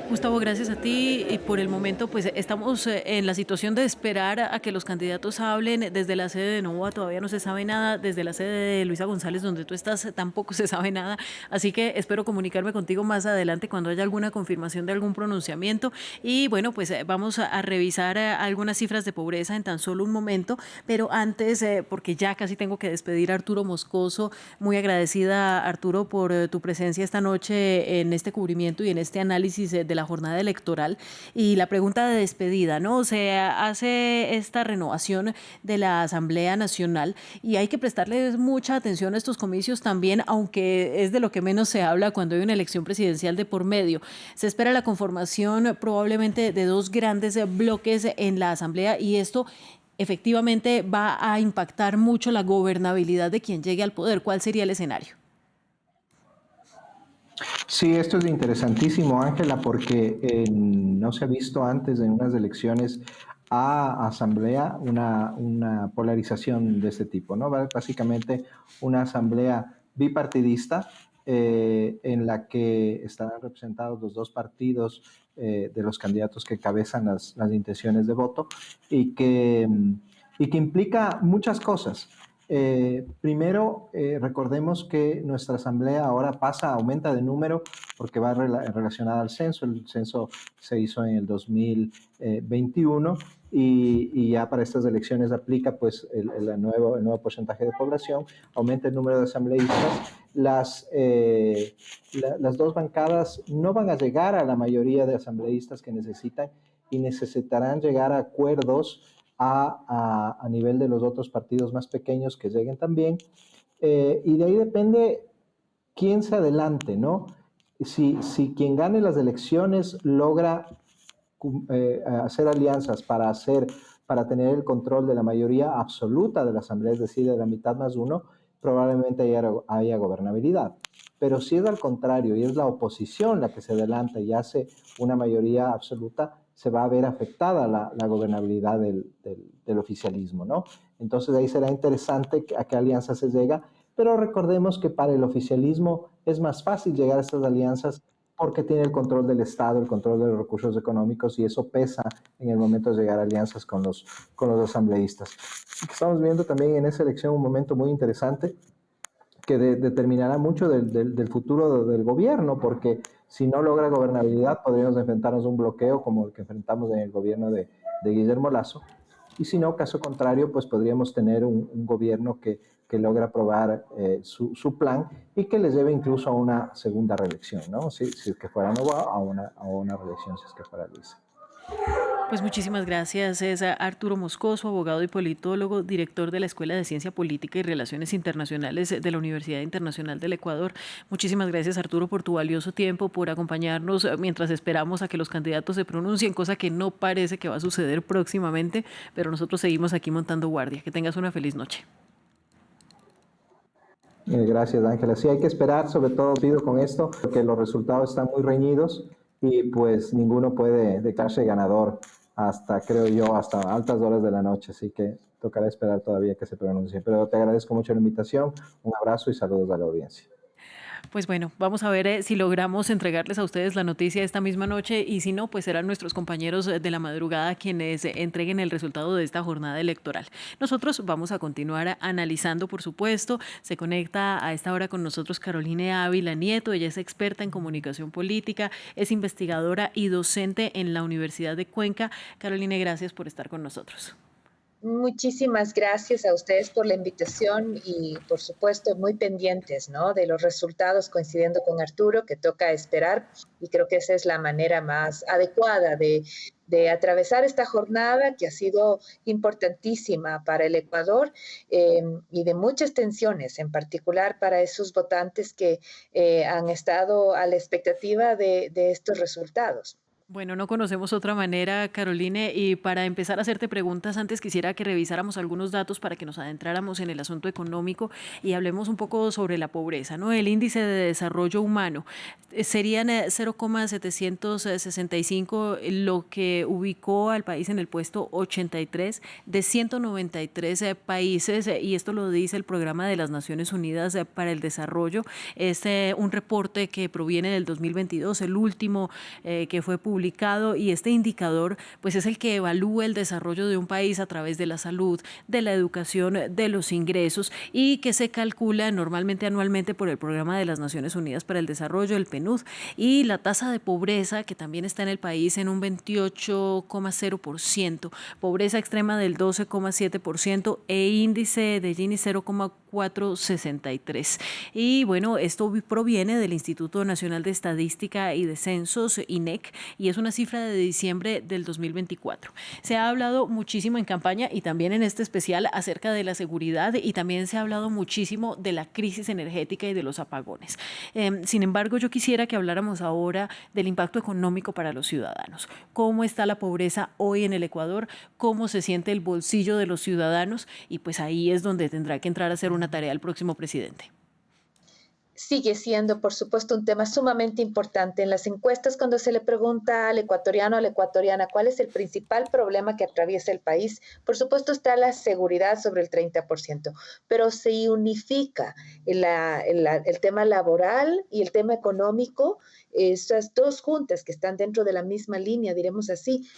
Gustavo, gracias a ti. Y por el momento, pues estamos en la situación de esperar a que los candidatos hablen. Desde la sede de Novoa todavía no se sabe nada. Desde la sede de Luisa González, donde tú estás, tampoco se sabe nada. Así que espero comunicarme contigo más adelante cuando haya alguna confirmación de algún pronunciamiento. Y bueno, pues vamos a revisar algunas cifras de pobreza en tan solo un momento. Pero antes, porque ya casi tengo que despedir a Arturo Moscoso, muy agradecida, Arturo, por tu presencia esta noche en este cubrimiento y en este análisis de la jornada electoral. Y la pregunta de despedida, ¿no? Se hace esta renovación de la Asamblea Nacional y hay que prestarles mucha atención a estos comicios también, aunque es de lo que menos se habla cuando hay una elección presidencial de por medio. Se espera la conformación probablemente de 2 grandes bloques en la Asamblea y esto efectivamente va a impactar mucho la gobernabilidad de quien llegue al poder. ¿Cuál sería el escenario? Sí, esto es interesantísimo, Ángela, porque no se ha visto antes en unas elecciones a asamblea una polarización de este tipo, ¿no? Básicamente una asamblea bipartidista en la que estarán representados los 2 partidos de los candidatos que cabezan las intenciones de voto y que implica muchas cosas. Primero, recordemos que nuestra asamblea ahora aumenta de número porque va relacionada al censo. El censo se hizo en el 2021 y ya para estas elecciones aplica pues el nuevo porcentaje de población, aumenta el número de asambleístas. Las 2 bancadas no van a llegar a la mayoría de asambleístas que necesitan y necesitarán llegar a acuerdos a nivel de los otros partidos más pequeños que lleguen también, y de ahí depende quién se adelante, ¿no? Si quien gane las elecciones logra hacer alianzas para tener el control de la mayoría absoluta de la Asamblea, es decir, de la mitad más 1, probablemente haya gobernabilidad. Pero si es al contrario y es la oposición la que se adelanta y hace una mayoría absoluta, se va a ver afectada la gobernabilidad del oficialismo, ¿no? Entonces ahí será interesante a qué alianza se llega, pero recordemos que para el oficialismo es más fácil llegar a estas alianzas porque tiene el control del Estado, el control de los recursos económicos, y eso pesa en el momento de llegar a alianzas con los asambleístas. Estamos viendo también en esa elección un momento muy interesante que determinará mucho del futuro del gobierno, porque si no logra gobernabilidad podríamos enfrentarnos a un bloqueo como el que enfrentamos en el gobierno de Guillermo Lasso, y si no, caso contrario, pues podríamos tener un gobierno que logra aprobar su plan y que les lleve incluso a una segunda reelección, ¿no? Si es que fuera Novoa, a una reelección si es que fuera Luisa. Pues muchísimas gracias. Es Arturo Moscoso, abogado y politólogo, director de la Escuela de Ciencia Política y Relaciones Internacionales de la Universidad Internacional del Ecuador. Muchísimas gracias, Arturo, por tu valioso tiempo, por acompañarnos mientras esperamos a que los candidatos se pronuncien, cosa que no parece que va a suceder próximamente, pero nosotros seguimos aquí montando guardia. Que tengas una feliz noche. Gracias, Ángela. Sí, hay que esperar, sobre todo pido con esto, porque los resultados están muy reñidos y pues ninguno puede declararse ganador hasta altas horas de la noche, así que tocará esperar todavía que se pronuncie. Pero te agradezco mucho la invitación, un abrazo y saludos a la audiencia. Pues bueno, vamos a ver si logramos entregarles a ustedes la noticia esta misma noche y si no, pues serán nuestros compañeros de la madrugada quienes entreguen el resultado de esta jornada electoral. Nosotros vamos a continuar analizando, por supuesto. Se conecta a esta hora con nosotros Carolina Ávila Nieto. Ella es experta en comunicación política, es investigadora y docente en la Universidad de Cuenca. Carolina, gracias por estar con nosotros. Muchísimas gracias a ustedes por la invitación y, por supuesto, muy pendientes, ¿no?, de los resultados, coincidiendo con Arturo, que toca esperar, y creo que esa es la manera más adecuada de atravesar esta jornada que ha sido importantísima para el Ecuador y de muchas tensiones, en particular para esos votantes que han estado a la expectativa de estos resultados. Bueno, no conocemos otra manera, Caroline, y para empezar a hacerte preguntas, antes quisiera que revisáramos algunos datos para que nos adentráramos en el asunto económico y hablemos un poco sobre la pobreza, ¿no? El índice de desarrollo humano serían 0,765, lo que ubicó al país en el puesto 83 de 193 países, y esto lo dice el Programa de las Naciones Unidas para el Desarrollo. Es un reporte que proviene del 2022, el último que fue publicado, y este indicador pues es el que evalúa el desarrollo de un país a través de la salud, de la educación, de los ingresos, y que se calcula normalmente anualmente por el Programa de las Naciones Unidas para el Desarrollo, el PNUD, y la tasa de pobreza que también está en el país en un 28,0%, pobreza extrema del 12,7% e índice de Gini 0,463. Y bueno, esto proviene del Instituto Nacional de Estadística y de Censos, INEC, y es una cifra de diciembre del 2024. Se ha hablado muchísimo en campaña y también en este especial acerca de la seguridad, y también se ha hablado muchísimo de la crisis energética y de los apagones. Sin embargo, yo quisiera que habláramos ahora del impacto económico para los ciudadanos. ¿Cómo está la pobreza hoy en el Ecuador? ¿Cómo se siente el bolsillo de los ciudadanos? Y pues ahí es donde tendrá que entrar a hacer una tarea el próximo presidente. Sigue siendo, por supuesto, un tema sumamente importante. En las encuestas, cuando se le pregunta al ecuatoriano o a la ecuatoriana cuál es el principal problema que atraviesa el país, por supuesto está la seguridad sobre el 30%, pero se unifica el tema laboral y el tema económico. Estas dos juntas que están dentro de la misma línea, diremos así,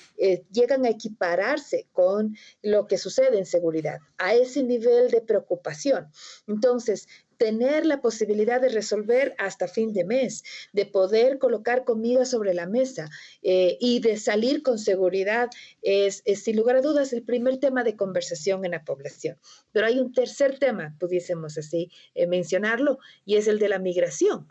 llegan a equipararse con lo que sucede en seguridad, a ese nivel de preocupación. Entonces, tener la posibilidad de resolver hasta fin de mes, de poder colocar comida sobre la mesa y de salir con seguridad es sin lugar a dudas el primer tema de conversación en la población. Pero hay un tercer tema, pudiésemos así mencionarlo, y es el de la migración.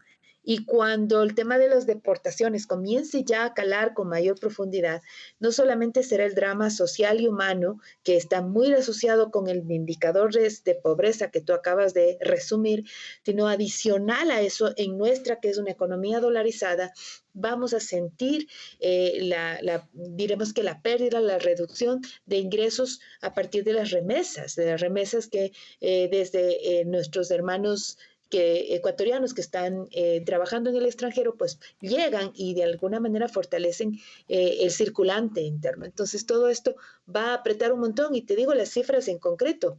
Y cuando el tema de las deportaciones comience ya a calar con mayor profundidad, no solamente será el drama social y humano, que está muy asociado con el indicador de pobreza que tú acabas de resumir, sino adicional a eso, en nuestra, que es una economía dolarizada, vamos a sentir diremos que la pérdida, la reducción de ingresos a partir de las remesas que desde nuestros hermanos ecuatorianos que están trabajando en el extranjero, pues llegan y de alguna manera fortalecen el circulante interno. Entonces todo esto va a apretar un montón, y te digo las cifras en concreto.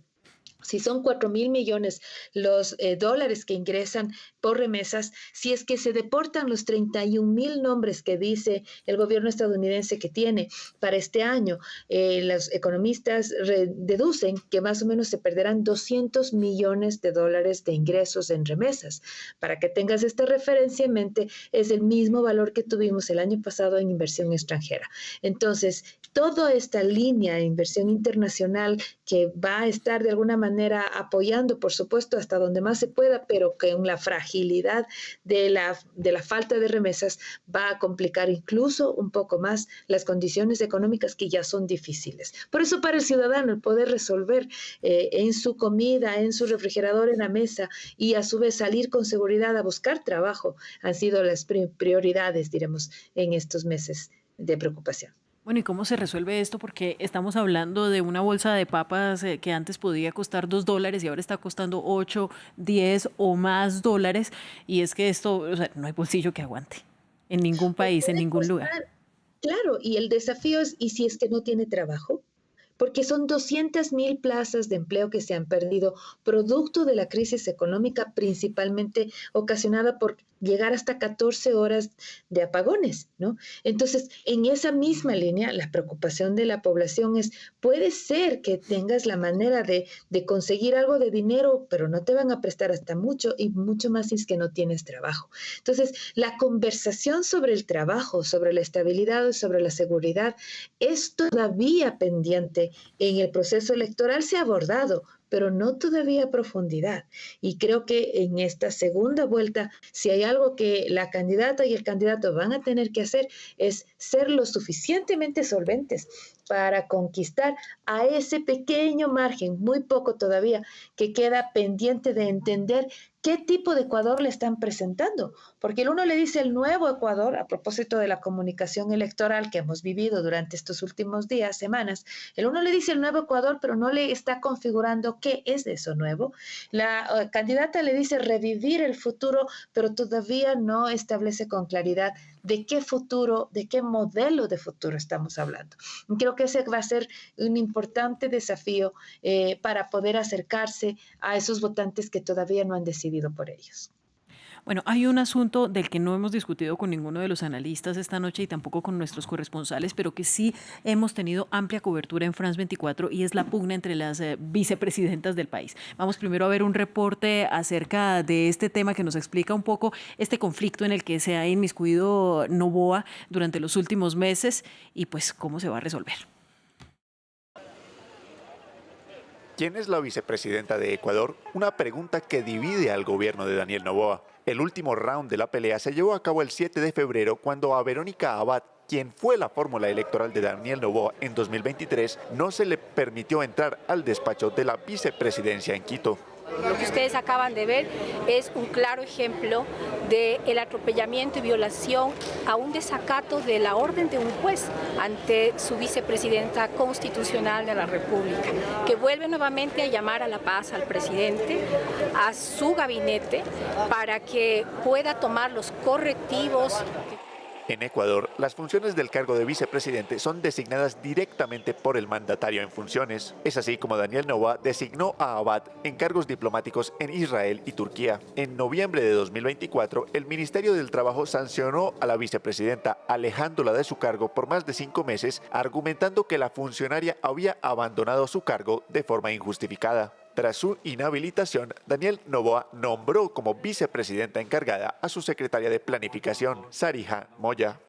Si son 4.000 millones los dólares que ingresan por remesas, si es que se deportan los 31.000 nombres que dice el gobierno estadounidense que tiene para este año, los economistas deducen que más o menos se perderán 200 millones de dólares de ingresos en remesas. Para que tengas esta referencia en mente, es el mismo valor que tuvimos el año pasado en inversión extranjera. Entonces, toda esta línea de inversión internacional que va a estar de alguna manera apoyando, por supuesto, hasta donde más se pueda, pero que en la fragilidad de la falta de remesas va a complicar incluso un poco más las condiciones económicas que ya son difíciles. Por eso, para el ciudadano, el poder resolver en su comida, en su refrigerador, en la mesa, y a su vez salir con seguridad a buscar trabajo, han sido las prioridades, diremos, en estos meses de preocupación. Bueno, ¿y cómo se resuelve esto? Porque estamos hablando de una bolsa de papas que antes podía costar $2 y ahora está costando 8, 10 o más dólares. Y es que esto, o sea, no hay bolsillo que aguante en ningún país, en ningún lugar. Claro, y el desafío es, ¿y si es que no tiene trabajo? porque son 200.000 plazas de empleo que se han perdido producto de la crisis económica, principalmente ocasionada por llegar hasta 14 horas de apagones, ¿no? Entonces, en esa misma línea, la preocupación de la población es, puede ser que tengas la manera de conseguir algo de dinero, pero no te van a prestar hasta mucho, y mucho más si es que no tienes trabajo. Entonces, la conversación sobre el trabajo, sobre la estabilidad, sobre la seguridad, es todavía pendiente en el proceso electoral, se ha abordado, pero no todavía a profundidad. Y creo que en esta segunda vuelta, si hay algo que la candidata y el candidato van a tener que hacer, es ser lo suficientemente solventes para conquistar a ese pequeño margen, muy poco todavía, que queda pendiente de entender qué tipo de Ecuador le están presentando. Porque el uno le dice el nuevo Ecuador, a propósito de la comunicación electoral que hemos vivido durante estos últimos días, semanas, el uno le dice el nuevo Ecuador, pero no le está configurando qué es de eso nuevo. La candidata le dice revivir el futuro, pero todavía no establece con claridad de qué futuro, de qué modelo de futuro estamos hablando. Creo que ese va a ser un importante desafío para poder acercarse a esos votantes que todavía no han decidido por ellos. Bueno, hay un asunto del que no hemos discutido con ninguno de los analistas esta noche y tampoco con nuestros corresponsales, pero que sí hemos tenido amplia cobertura en France 24 y es la pugna entre las vicepresidentas del país. Vamos primero a ver un reporte acerca de este tema que nos explica un poco este conflicto en el que se ha inmiscuido Noboa durante los últimos meses y pues cómo se va a resolver. ¿Quién es la vicepresidenta de Ecuador? Una pregunta que divide al gobierno de Daniel Noboa. El último round de la pelea se llevó a cabo el 7 de febrero cuando a Verónica Abad, quien fue la fórmula electoral de Daniel Noboa en 2023, no se le permitió entrar al despacho de la vicepresidencia en Quito. Lo que ustedes acaban de ver es un claro ejemplo del atropellamiento y violación a un desacato de la orden de un juez ante su vicepresidenta constitucional de la República, que vuelve nuevamente a llamar a la paz al presidente, a su gabinete, para que pueda tomar los correctivos. En Ecuador, las funciones del cargo de vicepresidente son designadas directamente por el mandatario en funciones. Es así como Daniel Noboa designó a Abad en cargos diplomáticos en Israel y Turquía. En noviembre de 2024, el Ministerio del Trabajo sancionó a la vicepresidenta, alejándola de su cargo por más de 5 meses, argumentando que la funcionaria había abandonado su cargo de forma injustificada. Tras su inhabilitación, Daniel Noboa nombró como vicepresidenta encargada a su secretaria de Planificación, Sarija Moya.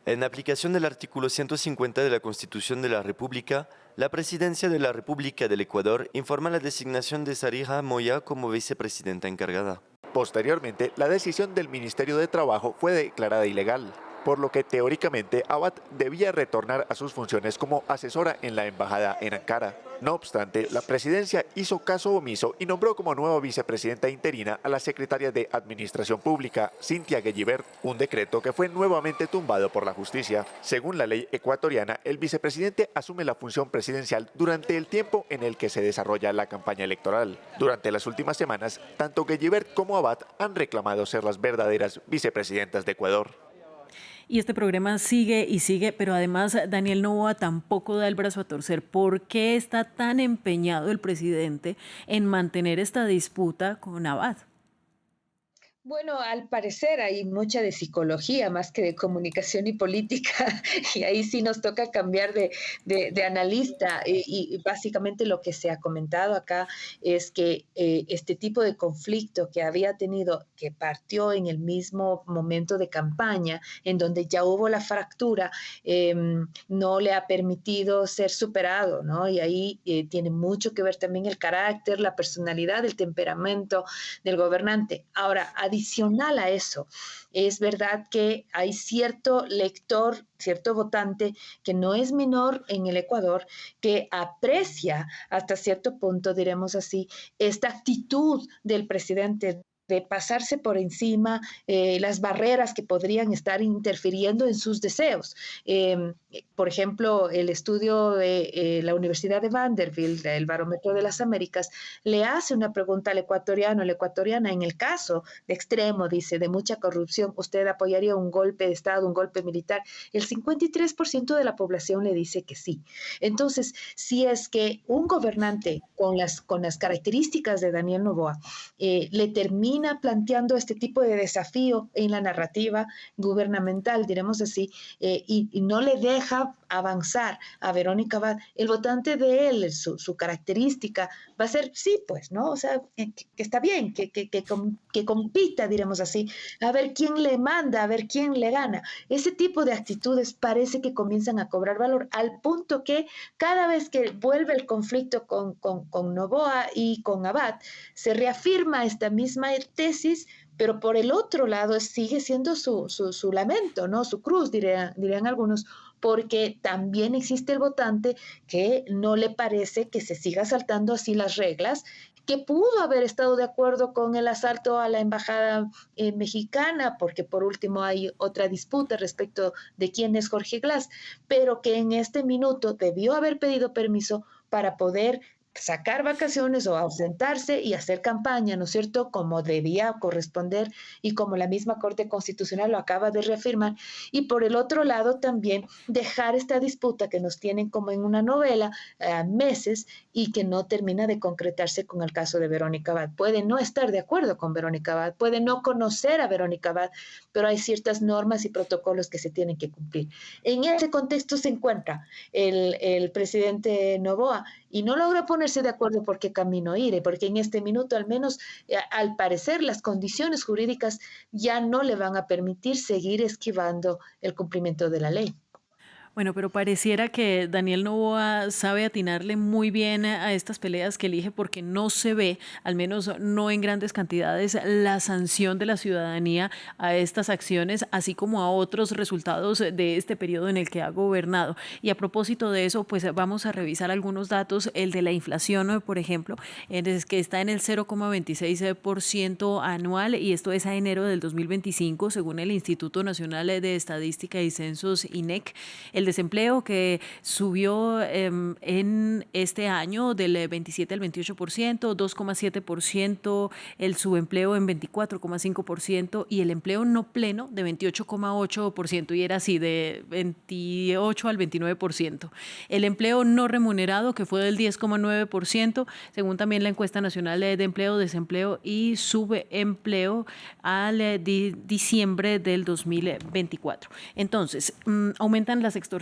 En aplicación del artículo 150 de la Constitución de la República, la Presidencia de la República del Ecuador informa la designación de Sarija Moya como vicepresidenta encargada. Posteriormente, la decisión del Ministerio de Trabajo fue declarada ilegal, por lo que teóricamente Abad debía retornar a sus funciones como asesora en la embajada en Ankara. No obstante, la presidencia hizo caso omiso y nombró como nueva vicepresidenta interina a la secretaria de Administración Pública, Cynthia Guellibert, un decreto que fue nuevamente tumbado por la justicia. Según la ley ecuatoriana, el vicepresidente asume la función presidencial durante el tiempo en el que se desarrolla la campaña electoral. Durante las últimas semanas, tanto Guellibert como Abad han reclamado ser las verdaderas vicepresidentas de Ecuador. Y este programa sigue y sigue, pero además Daniel Noboa tampoco da el brazo a torcer. ¿Por qué está tan empeñado el presidente en mantener esta disputa con Abad? Bueno, al parecer hay mucha de psicología más que de comunicación y política, y ahí sí nos toca cambiar de analista. Y básicamente lo que se ha comentado acá es que este tipo de conflicto que había tenido, que partió en el mismo momento de campaña, en donde ya hubo la fractura, no le ha permitido ser superado, ¿no? Y ahí tiene mucho que ver también el carácter, la personalidad, el temperamento del gobernante. Ahora, adicional a eso, es verdad que hay cierto lector, cierto votante que no es menor en el Ecuador, que aprecia hasta cierto punto, diremos así, esta actitud del presidente de pasarse por encima las barreras que podrían estar interfiriendo en sus deseos. Por ejemplo, el estudio de la Universidad de Vanderbilt, el Barómetro de las Américas, le hace una pregunta al ecuatoriano, a la ecuatoriana, en el caso de extremo, dice, de mucha corrupción, ¿usted apoyaría un golpe de Estado, un golpe militar? El 53% de la población le dice que sí. Entonces, si es que un gobernante con las características de Daniel Noboa le termina planteando este tipo de desafío en la narrativa gubernamental, diremos así, y no le deja avanzar a Verónica Abad, el votante de él, su característica va a ser, sí, pues, ¿no? O sea, que está bien, que compita, diremos así, a ver quién le manda, a ver quién le gana. Ese tipo de actitudes parece que comienzan a cobrar valor, al punto que cada vez que vuelve el conflicto con Noboa y con Abad, se reafirma esta misma tesis, pero por el otro lado sigue siendo su lamento, ¿no? Su cruz, dirían algunos, porque también existe el votante que no le parece que se siga saltando así las reglas, que pudo haber estado de acuerdo con el asalto a la embajada mexicana, porque por último hay otra disputa respecto de quién es Jorge Glass, pero que en este minuto debió haber pedido permiso para poder sacar vacaciones o ausentarse y hacer campaña, ¿no es cierto?, como debía corresponder y como la misma Corte Constitucional lo acaba de reafirmar. Y por el otro lado también dejar esta disputa que nos tienen como en una novela meses y que no termina de concretarse con el caso de Verónica Abad. Puede no estar de acuerdo con Verónica Abad, puede no conocer a Verónica Abad, pero hay ciertas normas y protocolos que se tienen que cumplir. En ese contexto se encuentra el presidente Noboa y no logra ponerse de acuerdo por qué camino ir, porque en este minuto al menos, al parecer, las condiciones jurídicas ya no le van a permitir seguir esquivando el cumplimiento de la ley. Bueno, pero pareciera que Daniel Noboa sabe atinarle muy bien a estas peleas que elige porque no se ve, al menos no en grandes cantidades, la sanción de la ciudadanía a estas acciones, así como a otros resultados de este periodo en el que ha gobernado. Y a propósito de eso, pues vamos a revisar algunos datos. El de la inflación, por ejemplo, es que está en el 0,26% anual, y esto es a enero del 2025, según el Instituto Nacional de Estadística y Censos, INEC. El desempleo, que subió en este año del 27 al 28%, 2,7%, el subempleo en 24,5% y el empleo no pleno de 28,8%, y era así de 28 al 29%. El empleo no remunerado, que fue del 10,9%, según también la encuesta nacional de empleo, desempleo y subempleo al diciembre del 2024. Entonces, aumentan las extorsiones,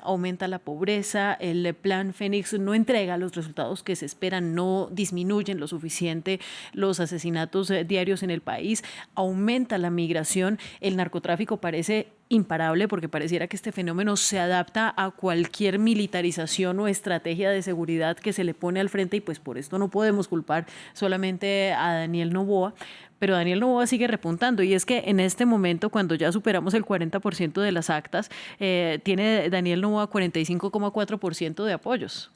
aumenta la pobreza, el plan Fénix no entrega los resultados que se esperan, no disminuyen lo suficiente los asesinatos diarios en el país, aumenta la migración, el narcotráfico parece imparable porque pareciera que este fenómeno se adapta a cualquier militarización o estrategia de seguridad que se le pone al frente, y pues por esto no podemos culpar solamente a Daniel Noboa. Pero Daniel Noboa sigue repuntando, y es que en este momento, cuando ya superamos el 40% de las actas, tiene Daniel Noboa 45,4% de apoyos.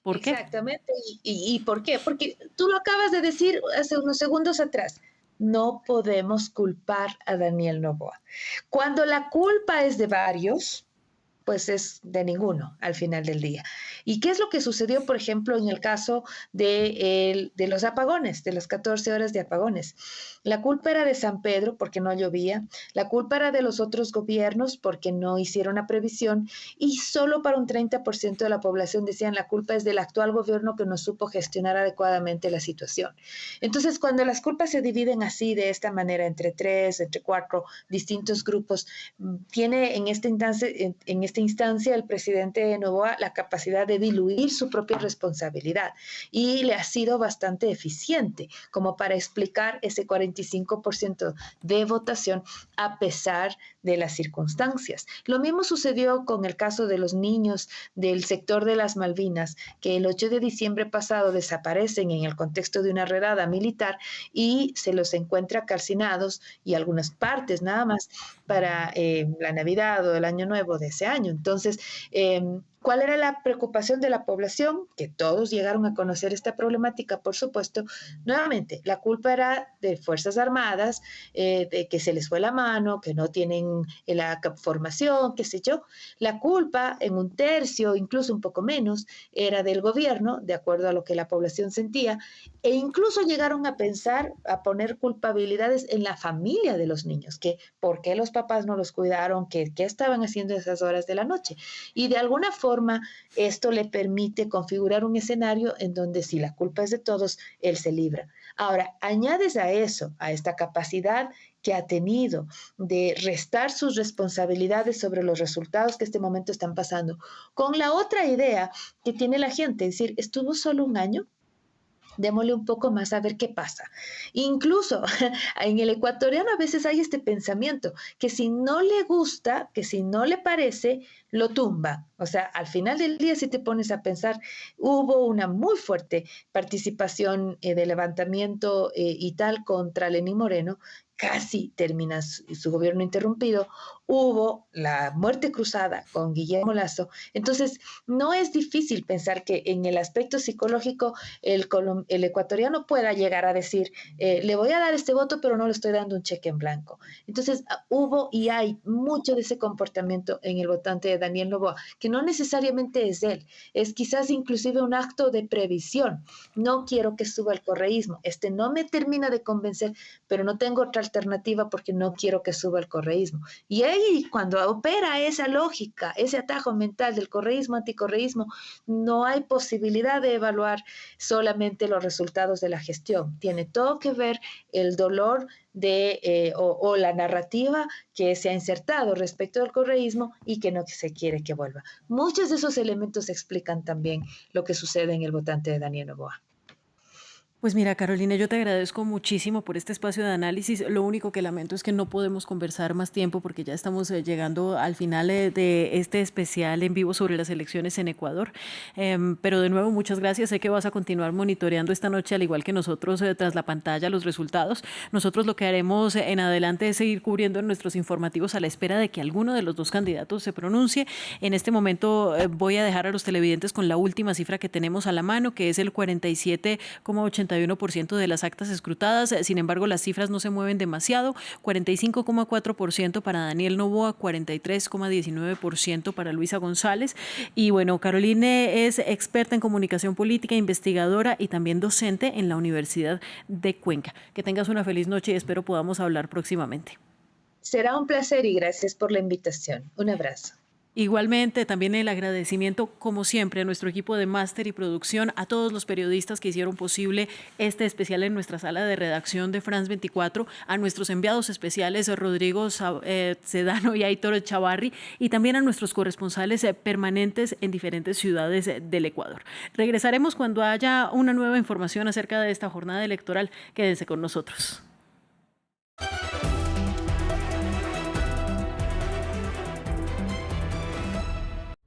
¿Por qué? Exactamente. ¿Y por qué? Porque tú lo acabas de decir hace unos segundos atrás. No podemos culpar a Daniel Noboa. Cuando la culpa es de varios, pues es de ninguno al final del día. ¿Y qué es lo que sucedió, por ejemplo, en el caso de los apagones, de las 14 horas de apagones? La culpa era de San Pedro porque no llovía, la culpa era de los otros gobiernos porque no hicieron la previsión, y solo para un 30% de la población decían la culpa es del actual gobierno que no supo gestionar adecuadamente la situación. Entonces, cuando las culpas se dividen así, de esta manera, entre 3, entre 4 distintos grupos, tiene en esta instancia el presidente Noboa la capacidad de diluir su propia responsabilidad, y le ha sido bastante eficiente como para explicar ese 45% de votación a pesar de las circunstancias. Lo mismo sucedió con el caso de los niños del sector de las Malvinas, que el 8 de diciembre pasado desaparecen en el contexto de una redada militar y se los encuentra calcinados, y algunas partes nada más para la Navidad o el Año Nuevo de ese año. Entonces, ¿Cuál era la preocupación de la población? Que todos llegaron a conocer esta problemática, por supuesto. Nuevamente, la culpa era de Fuerzas Armadas, de que se les fue la mano, que no tienen la formación, qué sé yo. La culpa, en un tercio, incluso un poco menos, era del gobierno, de acuerdo a lo que la población sentía, e incluso llegaron a pensar, a poner culpabilidades en la familia de los niños, que por qué los papás no los cuidaron, qué estaban haciendo a esas horas de la noche. Y de alguna forma, esto le permite configurar un escenario en donde si la culpa es de todos, él se libra. Ahora, añades a eso, a esta capacidad que ha tenido de restar sus responsabilidades sobre los resultados que este momento están pasando, con la otra idea que tiene la gente, es decir, estuvo solo un año, démosle un poco más a ver qué pasa. Incluso en el ecuatoriano a veces hay este pensamiento que si no le gusta, que si no le parece, lo tumba. O sea, al final del día, si te pones a pensar, hubo una muy fuerte participación de levantamiento y tal contra Lenín Moreno, casi termina su gobierno interrumpido, hubo la muerte cruzada con Guillermo Lasso. Entonces, no es difícil pensar que en el aspecto psicológico el ecuatoriano pueda llegar a decir, le voy a dar este voto, pero no le estoy dando un cheque en blanco. Entonces, hubo y hay mucho de ese comportamiento en el votante de Daniel Noboa, que no necesariamente es él, es quizás inclusive un acto de previsión. No quiero que suba el correísmo, no me termina de convencer, pero no tengo otra alternativa porque no quiero que suba el correísmo. Y ahí, cuando opera esa lógica, ese atajo mental del correísmo, anticorreísmo, no hay posibilidad de evaluar solamente los resultados de la gestión. Tiene todo que ver el dolor o la narrativa que se ha insertado respecto al correísmo y que no se quiere que vuelva. Muchos de esos elementos explican también lo que sucede en el votante de Daniel Noboa. Pues mira, Carolina, yo te agradezco muchísimo por este espacio de análisis. Lo único que lamento es que no podemos conversar más tiempo porque ya estamos llegando al final de este especial en vivo sobre las elecciones en Ecuador. Pero de nuevo, muchas gracias. Sé que vas a continuar monitoreando esta noche, al igual que nosotros, tras la pantalla, los resultados. Nosotros lo que haremos en adelante es seguir cubriendo nuestros informativos a la espera de que alguno de los dos candidatos se pronuncie. En este momento voy a dejar a los televidentes con la última cifra que tenemos a la mano, que es el 47,81% de las actas escrutadas. Sin embargo, las cifras no se mueven demasiado. 45,4% para Daniel Noboa, 43,19% para Luisa González. Y bueno, Caroline es experta en comunicación política, investigadora y también docente en la Universidad de Cuenca. Que tengas una feliz noche y espero podamos hablar próximamente. Será un placer y gracias por la invitación. Un abrazo. Igualmente, también el agradecimiento, como siempre, a nuestro equipo de máster y producción, a todos los periodistas que hicieron posible este especial en nuestra sala de redacción de France 24, a nuestros enviados especiales Rodrigo Sedano y Aitor Chavarri, y también a nuestros corresponsales permanentes en diferentes ciudades del Ecuador. Regresaremos cuando haya una nueva información acerca de esta jornada electoral. Quédense con nosotros.